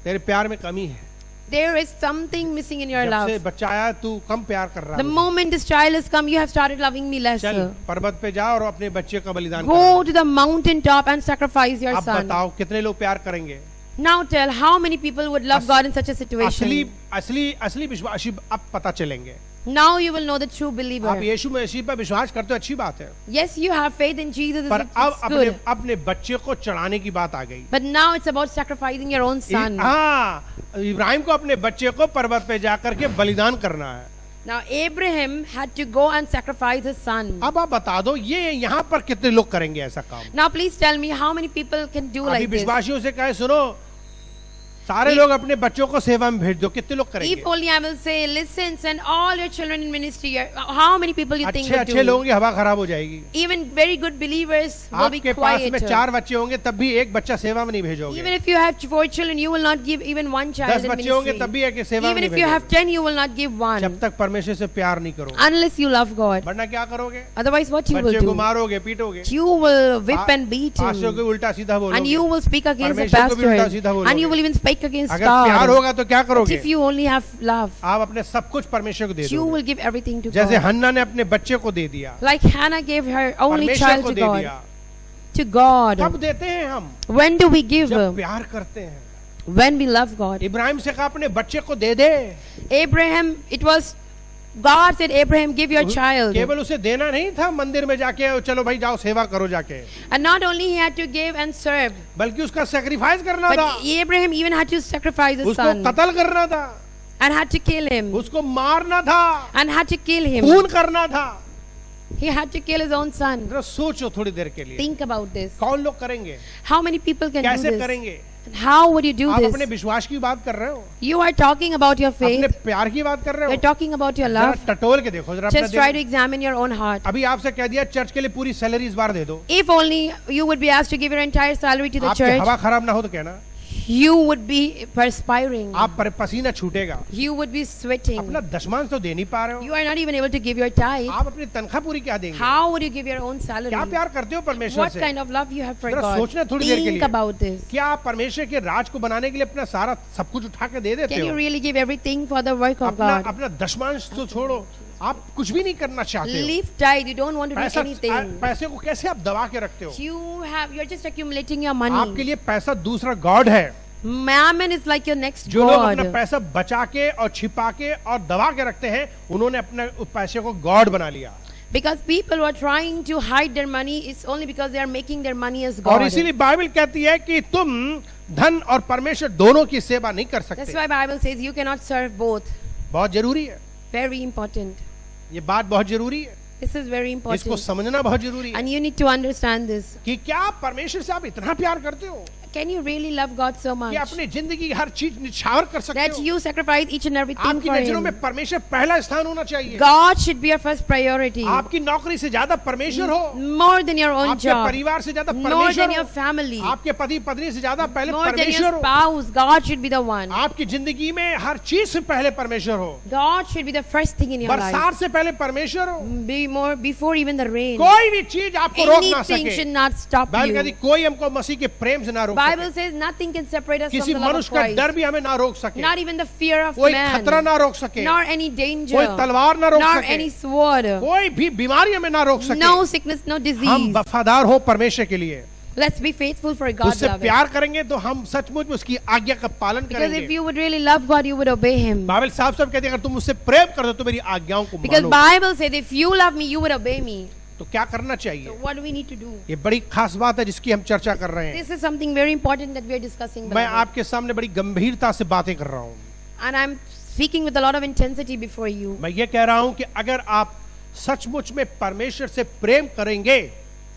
तेरे प्यार में कमी है। There is something missing in your जब से love. बच्चा आया तू कम प्यार कर रहा The है। moment this child has come, you have started loving me less. चल पर्वत पे जा और अपने बच्चे का बलिदान Go कर। to the mountain top and sacrifice your अब son. बताओ कितने लोग प्यार करेंगे? Now tell how many people would love God in such a situation. असली असली असली विश्वासी अब पता चलेंगे। Now you will know the true आप believer. यीशु मसीह पर विश्वास करते हो, अच्छी बात है, Yes, you have faith in Jesus. पर अब It's अपने good. अपने बच्चे को चढ़ाने की बात आ गई। But now it's about sacrificing your own son. हाँ, इब्राहिम को अपने बच्चे को पर्वत पे जाकर के बलिदान करना है। Now Abraham had to go and sacrifice his son. अब आप बता दो ये यहाँ पर कितने लोग करेंगे ऐसा काम? Now please tell me how many people can do अभी like this. विश्वासियों से कहे सुनो, सारे लोग अपने बच्चों को सेवा में भेज दो, कितने लोग करेंगे? If only I will say, listen, send all your children in ministry. How many people you think अच्छे would अच्छे do? लोगों की हवा खराब हो जाएगी। Even very good believers will be आपके पास quiet. में 4 बच्चे होंगे तब भी एक बच्चा सेवा में नहीं भेजोगे। Even if you have 4 children, you will not give even one child 10 in बच्चे होंगे तब ministry. भी एक सेवा में Even नहीं if you have भेजोगे। 10, you will not give one. जब तक परमेश्वर से प्यार नहीं करोगे, Unless you love God. वरना क्या करोगे? Otherwise, what you will बच्चे को do? मारोगे, पीटोगे, You will whip and beat pastor को him. उल्टा सीधा And you बोलोगे। will speak against the परमेश्वर को भी उल्टा pastor. सीधा बोलोगे। And you will even speak against अगर प्यार God. होगा तो क्या But करोगे? if you only have love, आप अपने सब कुछ परमेश्वर को दे you दोगे। will give everything to जैसे God. हन्ना ने अपने बच्चे को दे दिया, Like Hannah gave her only परमेश्वर child को to दे God. दिया। To God. कब देते हैं हम? When do we give? जब प्यार करते हैं। When we love God. Ibrahim से कहा अपने बच्चे को दे दे। Abraham, it was God said, Abraham, give your child. केवल उसे देना नहीं था मंदिर में जाके चलो भाई जाओ सेवा करो जाके, And not only he had to give and serve, बल्कि उसका सेक्रीफाइस करना but था, Abraham even had to sacrifice his उसको son कत्ल करना था, and had to kill him उसको मारना था, and had to kill him. खून करना था। He had to kill his own son. जरा सोचो थोड़ी देर के लिए, Think about this. कौन लोग करेंगे, How many people can do कैसे this? करेंगे? How would you do आप अपने this? विश्वास की बात कर रहे हो, You are talking about your अपने faith. प्यार की बात कर रहे You're हो, talking about your जरा love. टटोल के देखो जरा अपना Just try to दिल। examine your own heart. अभी आपसे कह दिया चर्च के लिए पूरी सैलरी इस बार दे दो, If only you would be asked to give your entire salary to the आपकी church, हवा खराब ना हो तो कहना, You would be perspiring. आप पसीना छूटेगा, You would be sweating. अपना दशमांश तो दे नहीं पा रहे हो, You are not even able to give your tithe. आप अपनी तनख्वाह पूरी क्या देंगे? How would you give your own salary? क्या प्यार करते हो परमेश्वर What से? kind of love you have for जरा God? सोचना थोड़ी देर के Think लिए। about this. क्या आप परमेश्वर के राज को बनाने के लिए अपना सारा सब कुछ उठा के दे देते Can you हो? really give everything for the work of अपना God? अपना दशमांश तो छोड़ो, आप कुछ भी नहीं करना चाहते हो। Leave tithe. You don't want to do पैसा anything. पैसे को कैसे आप दबा के रखते हो? You're just accumulating your आपके money. लिए पैसा दूसरा गॉड है। Mammon is like your next जो लोग अपना God. पैसा बचा के और छिपा के और दबा के रखते हैं, उन्होंने अपने उस पैसे को गॉड बना लिया। Because people who are trying to hide their money, it's only because they are making their money as और God. इसीलिए बाइबल कहती है कि तुम धन और परमेश्वर दोनों की सेवा नहीं कर That's सकते। why Bible says you cannot serve both. बहुत जरूरी है, Very important. ये बात बहुत जरूरी है, This is very इसको important. समझना बहुत जरूरी है And you need to understand this. कि क्या आप परमेश्वर से आप इतना प्यार करते हो Can you really love God so कि much अपनी जिंदगी की हर चीज निछावर कर सकते that हो? you sacrifice each and everything आपकी for नजरों में Him? परमेश्वर पहला स्थान होना चाहिए। God should be your first priority. आपकी नौकरी से ज्यादा परमेश्वर हो, More than your own आपके job. परिवार से ज्यादा More परमेश्वर than your हो, family. आपके पति पत्नी से ज्यादा पहले More than परमेश्वर your हो, spouse. God should be the one. आपकी जिंदगी में हर चीज से पहले परमेश्वर हो, God should be the first thing in your life. बरसात से पहले परमेश्वर हो, Be more before even the rain. कोई भी चीज आपको रोक ना Anything सके। should not stop बाइबल कहती you. कोई हमको मसीह के प्रेम से ना रोक Bible सके, says nothing can separate us from किसी the love of मनुष्य का Christ. डर भी हमें ना रोक सके, Not even the fear of कोई man. खतरा ना रोक सके, Nor any danger. कोई तलवार ना रोक Nor सके, any sword. कोई भी बीमारी हमें ना रोक सके। No sickness, no हम disease. वफादार हो परमेश्वर के लिए, Let's be faithful for God, उससे beloved. प्यार करेंगे तो हम सचमुच में उसकी आज्ञा का पालन Because if करेंगे। you would really love God, you would obey Him. Bible साफ साफ कहती है अगर तुम मुझसे प्रेम कर दो तो मेरी आज्ञाओं को Because मानो। Bible says if you love me, you would obey me. तो क्या करना So चाहिए? what do we need to do? ये बड़ी खास बात है जिसकी हम चर्चा कर रहे हैं। This is something very important that we are discussing. मैं beloved. आपके सामने बड़ी गंभीरता से बातें कर रहा हूँ। And I'm speaking with a lot of intensity before you. मैं ये कह रहा हूँ कि अगर आप सचमुच में परमेश्वर से प्रेम करेंगे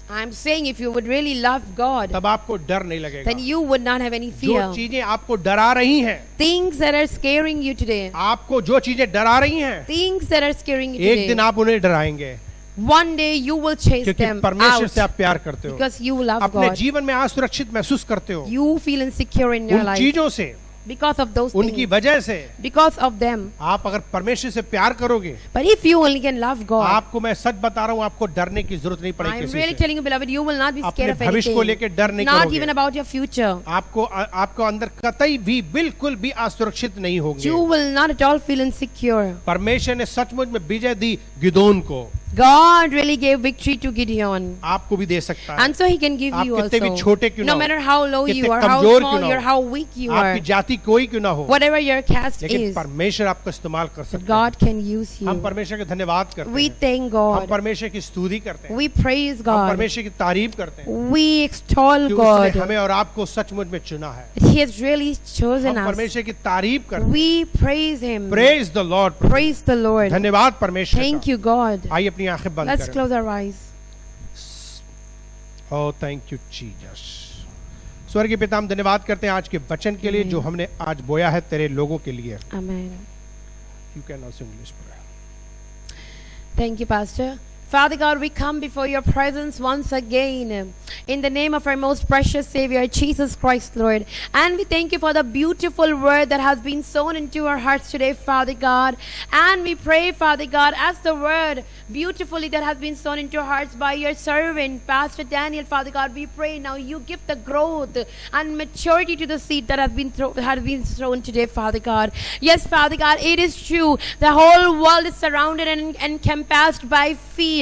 I'm saying if you would really love God, तब आपको डर नहीं लगेगा। then you would not have any जो fear. चीजें आपको डरा रही हैं, Things that are scaring you today. आपको जो चीजें डरा रही हैं, Things that are scaring you एक दिन today. आप उन्हें डराएंगे One day you will chase क्योंकि them परमेश्वर out से आप प्यार करते हो, because you love अपने God. जीवन में असुरक्षित महसूस करते हो You feel insecure in your उन life चीजों से, because of those उनकी things. वजह से। Because of them. आप अगर परमेश्वर से प्यार करोगे, But if you only can love God, आपको मैं सच बता रहा हूँ, आपको डरने की जरूरत नहीं पड़ेगी I'm किसी really से। telling you, beloved, you will not be अपने scared of भविष्य को anything. लेकर डर नहीं Not करोगे। even about your future. आपको अंदर कतई भी बिल्कुल भी असुरक्षित नहीं होंगे। You will not at all feel insecure. परमेश्वर ने सचमुच में विजय दी गिदोन को, God really gave victory to Gideon. आपको भी दे सकता है। And so he can give आप you कितने भी also. छोटे क्यों ना No हो, matter how low कितने you are, how कमजोर क्यों small ना you are, हो, how weak you are, आपकी जाति कोई क्यों ना हो, whatever your caste लेकिन is, परमेश्वर आपको इस्तेमाल कर सकता है। God can use हम you. परमेश्वर का धन्यवाद करते We हैं, thank हम God. परमेश्वर की स्तुति करते हैं, We praise हम God. परमेश्वर की तारीफ करते हैं We extol कि उसने God. हमें और आपको सचमुच में चुना है। He has really chosen हम us. परमेश्वर की तारीफ करते हैं। We praise Him. Praise the Lord, Praise the Lord. धन्यवाद परमेश्वर Thank का। you, God. आइए अपनी आंखें बंद Let's करें। close our eyes. Oh thank you Jesus. स्वर्गीय पिता, हम धन्यवाद करते हैं आज के वचन के लिए जो हमने आज बोया है तेरे लोगों के लिए। Amen. You can also English pray. Thank you, Pastor. Father God, we come before your presence once again in the name of our most precious Savior, Jesus Christ, Lord. And we thank you for the beautiful word that has been sown into our hearts today, Father God. And we pray, Father God, as the word beautifully that has been sown into our hearts by your servant, Pastor Daniel, Father God, we pray now you give the growth and maturity to the seed that has been sown today, Father God. Yes, Father God, it is true. The whole world is surrounded and encompassed by fear.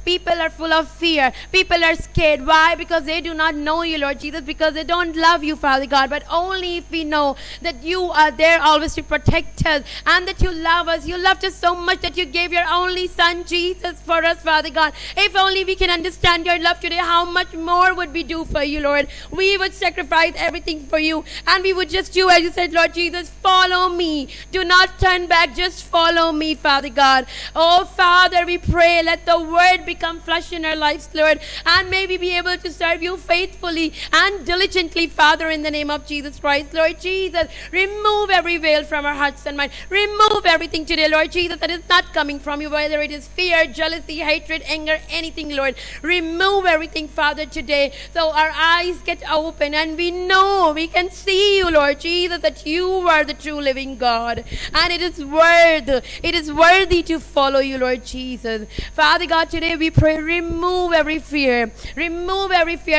People are full of fear. People are scared. Why? Because they do not know you, Lord Jesus, because they don't love you, Father God. But only if we know that you are there always to protect us and that you love us. You loved us so much that you gave your only Son, Jesus, for us, Father God. If only we can understand your love today, how much more would we do for you, Lord? We would sacrifice everything for you. And we would just do as you said, Lord Jesus, follow me. Do not turn back. Just follow me, Father God. Oh, Father, we pray, let the word become flesh in our lives, Lord, and may we be able to serve you faithfully and diligently, Father, in the name of Jesus Christ. Lord Jesus, remove every veil from our hearts and minds. Remove everything today, Lord Jesus, that is not coming from you, whether it is fear, jealousy, hatred, anger, anything, Lord. Remove everything, Father, today, so our eyes get open and we know, we can see you, Lord Jesus, that you are the true living God, and it is worthy to follow you, Lord Jesus. Father God, today we pray, remove every fear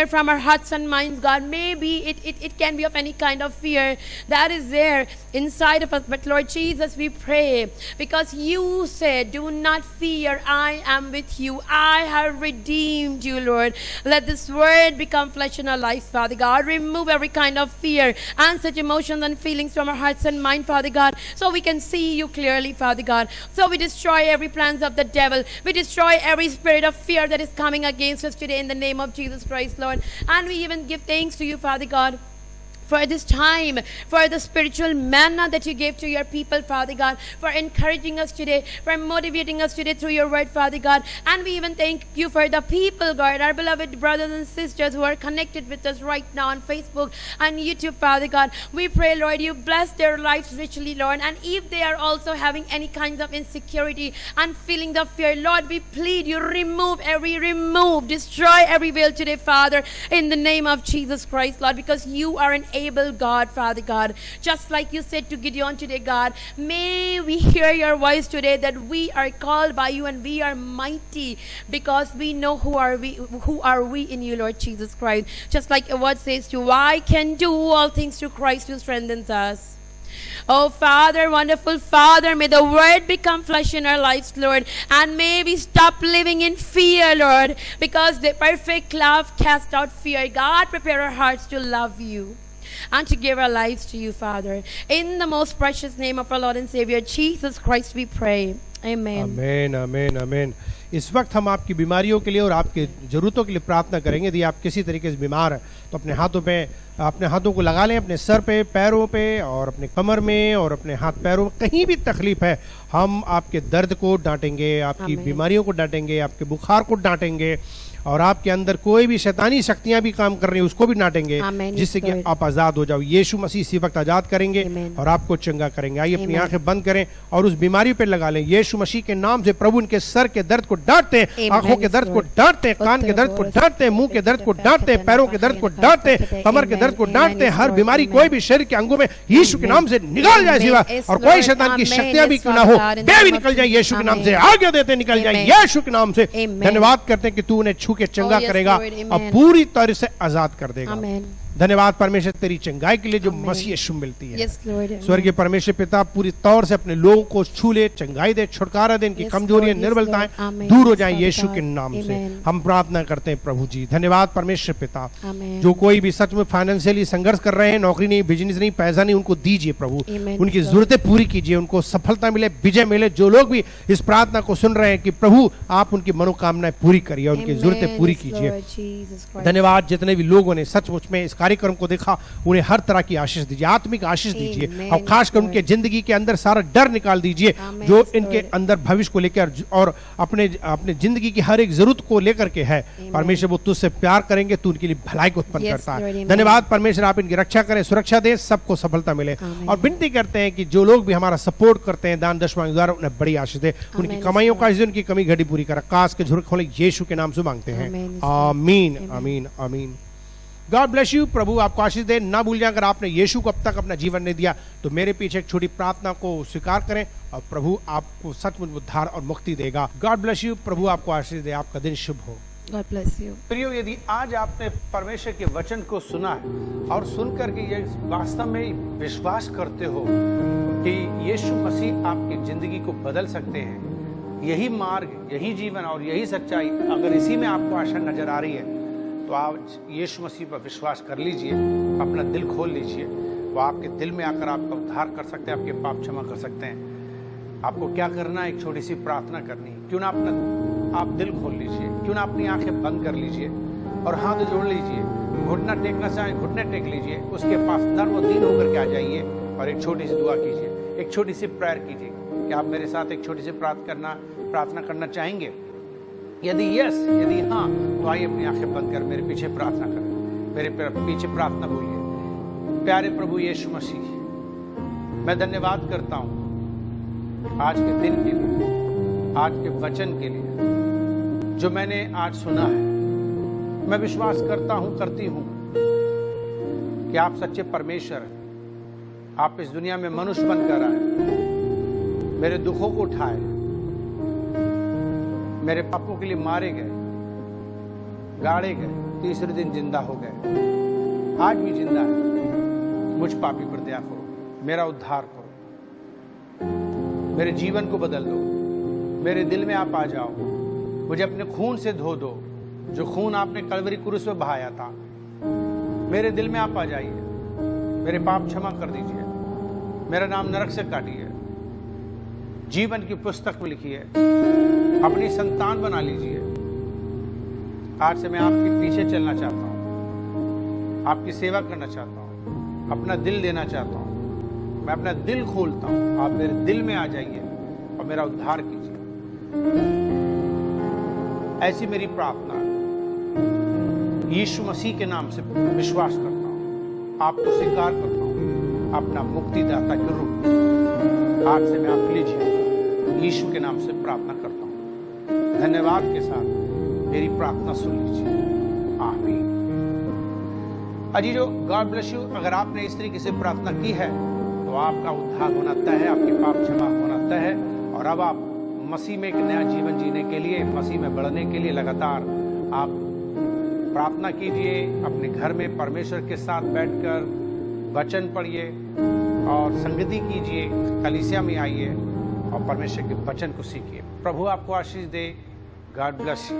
from our hearts and minds, God. Maybe it can be of any kind of fear that is there inside of us, but Lord Jesus, we pray, because you said, do not fear, I am with you, I have redeemed you, Lord. Let this word become flesh in our lives, Father God. Remove every kind of fear and such emotions and feelings from our hearts and mind, Father God, so we can see you clearly, Father God. So we destroy every plans of the devil. We destroy every spirit of fear that is coming against us today in the name of Jesus Christ, Lord. And we even give thanks to you, Father God, for this time, for the spiritual manna that you gave to your people, Father God, for encouraging us today, for motivating us today through your word, Father God. And we even thank you for the people, God, our beloved brothers and sisters who are connected with us right now on Facebook and YouTube, Father God. We pray, Lord, you bless their lives richly, Lord. And if they are also having any kinds of insecurity and feeling the fear, Lord, we plead you destroy every veil today, Father, in the name of Jesus Christ, Lord, because you are an able God, Father God. Just like you said to Gideon today, God, may we hear your voice today, that we are called by you and we are mighty because we know who are we in you, Lord Jesus Christ. Just like your word says to, I can do all things through Christ who strengthens us. Oh, Father, wonderful Father, may the word become flesh in our lives, Lord, and may we stop living in fear, Lord, because the perfect love casts out fear. God, prepare our hearts to love you and to give our lives to you, Father. In the most precious name of our Lord and Savior, Jesus Christ, we pray. Amen. आमेन, आमेन, आमेन। इस वक्त हम आपकी बीमारियों के लिए और आपकी ज़रूरतों के लिए प्रार्थना करेंगे। यदि आप किसी तरीके से बीमार हैं तो अपने हाथों को लगा लें अपने सर पे, पैरों पे और अपने कमर में और अपने हाथ पैरों में। कहीं भी तकलीफ है, हम आपके दर्द को डांटेंगे, आपकी बीमारियों को डांटेंगे, आपके बुखार को डांटेंगे, और आपके अंदर कोई भी शैतानी शक्तियां भी काम कर रही हैं उसको भी डांटेंगे, जिससे कि आप आजाद हो जाओ। यीशु मसीह इसी वक्त आजाद करेंगे और आपको चंगा करेंगे। आइए अपनी आंखें बंद करें और उस बीमारी पे लगा लें। यीशु मसीह के नाम से प्रभु इनके सर के दर्द को डांटते हैं, आंखों के दर्द को डांटते हैं, कान के दर्द को डांटते हैं, मुंह के दर्द को डांटते हैं, पैरों के दर्द को डांटते हैं, कमर के दर्द को डांटते हैं। हर बीमारी कोई भी शरीर के अंगों में यीशु के नाम से निकल जाए सिवा, और कोई शैतान की शक्तियां भी क्यों ना हो, वे भी निकल जाए यीशु के नाम से। आगे देते निकल जाए यीशु के नाम से। धन्यवाद करते हैं कि तू उन्हें छू के चंगा करेगा और पूरी तरह से आजाद कर देगा। धन्यवाद परमेश्वर तेरी चंगाई के लिए जो मसीह यीशु मिलती है। स्वर्गीय परमेश्वर पिता पूरी तौर से अपने लोगों को छू ले, चंगाई दे, छुटकारा दे, इनकी कमजोरियां, निर्बलताएं दूर हो जाएं यीशु के नाम से हम प्रार्थना करते हैं प्रभु जी। धन्यवाद परमेश्वर पिता, जो कोई भी सच में फाइनेंशियली संघर्ष कर रहे हैं, नौकरी नहीं, बिजनेस नहीं, पैसा नहीं, उनको दीजिए प्रभु, उनकी जरूरतें पूरी कीजिए, उनको सफलता मिले, विजय मिले। जो लोग भी इस प्रार्थना को सुन रहे हैं कि प्रभु आप उनकी मनोकामनाएं पूरी करिए, उनकी जरूरतें पूरी कीजिए। धन्यवाद जितने भी लोगों ने सचमुच में इस कार्यक्रम को देखा, उन्हें हर तरह की आशीष दीजिए, आत्मिक आशीष दीजिए, और खासकर उनके जिंदगी के अंदर सारा डर निकाल दीजिए जो इनके अंदर भविष्य को लेकर और अपने जिंदगी की हर एक जरूरत को लेकर के है। परमेश्वर वो तुझसे प्यार करेंगे, तू उनके लिए भलाई को उत्पन्न करता है। धन्यवाद परमेश्वर, आप इनकी रक्षा करें, सुरक्षा दें, सबको सफलता मिले। और विनती करते हैं कि जो लोग भी हमारा सपोर्ट करते हैं दान दशमांश द्वारा, उन्हें बड़ी आशीष दे, उनकी कमाइयों का आशीष दे, उनकी कमी घटी पूरी कर। आकाश के झुरख खोले यीशु के नाम से मांगते हैं, आमीन, आमीन, आमीन। God bless you. प्रभु आपको आशीष दे। ना भूल जाए, अगर आपने यीशु को अब तक अपना जीवन नहीं दिया तो मेरे पीछे एक छोटी प्रार्थना को स्वीकार करें और प्रभु आपको सचमुच उद्धार और मुक्ति देगा। God bless you. प्रभु आपको आशीष दे। आपका दिन शुभ हो। God bless you. प्रियो, यदि आज आपने परमेश्वर के वचन को सुना है और सुनकर के ये वास्तव में विश्वास करते हो कि यीशु मसीह आपकी जिंदगी को बदल सकते हैं, यही मार्ग, यही जीवन और यही सच्चाई, अगर इसी में आपको आशा नजर आ रही है तो आज यीशु मसीह पर विश्वास कर लीजिए, अपना दिल खोल लीजिए। वो आपके दिल में आकर आपका उद्धार कर सकते हैं, आपके पाप क्षमा कर सकते हैं। आपको क्या करना है, एक छोटी सी प्रार्थना करनी है। क्यों ना आप दिल खोल लीजिए, क्यों ना अपनी आंखें बंद कर लीजिए और हाथ जोड़ लीजिए। घुटना टेकना चाहें घुटने टेक लीजिए, उसके पास नर्म और दीन होकर के आ जाइए और एक छोटी सी दुआ कीजिए, एक छोटी सी प्रेयर कीजिए। क्या आप मेरे साथ एक छोटी सी प्रार्थना करना चाहेंगे? यदि यदि हाँ, तो आइए अपनी आंखें बंद कर मेरे पीछे प्रार्थना करें, मेरे पीछे प्रार्थना बोलिए। प्यारे प्रभु यीशु मसीह, मैं धन्यवाद करता हूं आज के दिन के लिए, आज के वचन के लिए जो मैंने आज सुना है। मैं विश्वास करता हूं, करती हूं कि आप सच्चे परमेश्वर हैं। आप इस दुनिया में मनुष्य बनकर आए, मेरे दुखों को उठाए, मेरे पापों के लिए मारे गए, गाड़े गए, तीसरे दिन जिंदा हो गए, आज भी जिंदा है। मुझ पापी पर दया करो, मेरा उद्धार करो, मेरे जीवन को बदल दो, मेरे दिल में आप आ जाओ, मुझे अपने खून से धो दो, जो खून आपने कलवरी क्रूस पे बहाया था। मेरे दिल में आप आ जाइए, मेरे पाप क्षमा कर दीजिए, मेरा नाम नरक से काटिए, जीवन की पुस्तक में लिखिए, अपनी संतान बना लीजिए। आज से मैं आपके पीछे चलना चाहता हूँ, आपकी सेवा करना चाहता हूँ, अपना दिल देना चाहता हूँ। मैं अपना दिल खोलता हूँ, आप मेरे दिल में आ जाइए और मेरा उद्धार कीजिए। ऐसी मेरी प्रार्थना यीशु मसीह के नाम से विश्वास करता हूँ, आपको स्वीकार करता हूँ अपना मुक्तिदाता के रूप में। आज से मैं आप लीजिए, यीशु के नाम से प्रार्थना करता हूँ। धन्यवाद के साथ मेरी प्रार्थना सुन लीजिए, आमीन। अजीजों, गॉड ब्लेस यू। अगर आपने इस तरीके से प्रार्थना की है तो आपका उद्धार होना तय है, आपके पाप क्षमा होना तय है, और अब आप मसीह में एक नया जीवन जीने के लिए, मसीह में बढ़ने के लिए लगातार आप प्रार्थना कीजिए। अपने घर में परमेश्वर के साथ बैठकर वचन पढ़िए और संगति कीजिए, कलीसिया में आइए और परमेश्वर के वचन को सीखिए। प्रभु आपको आशीष दे। God bless you.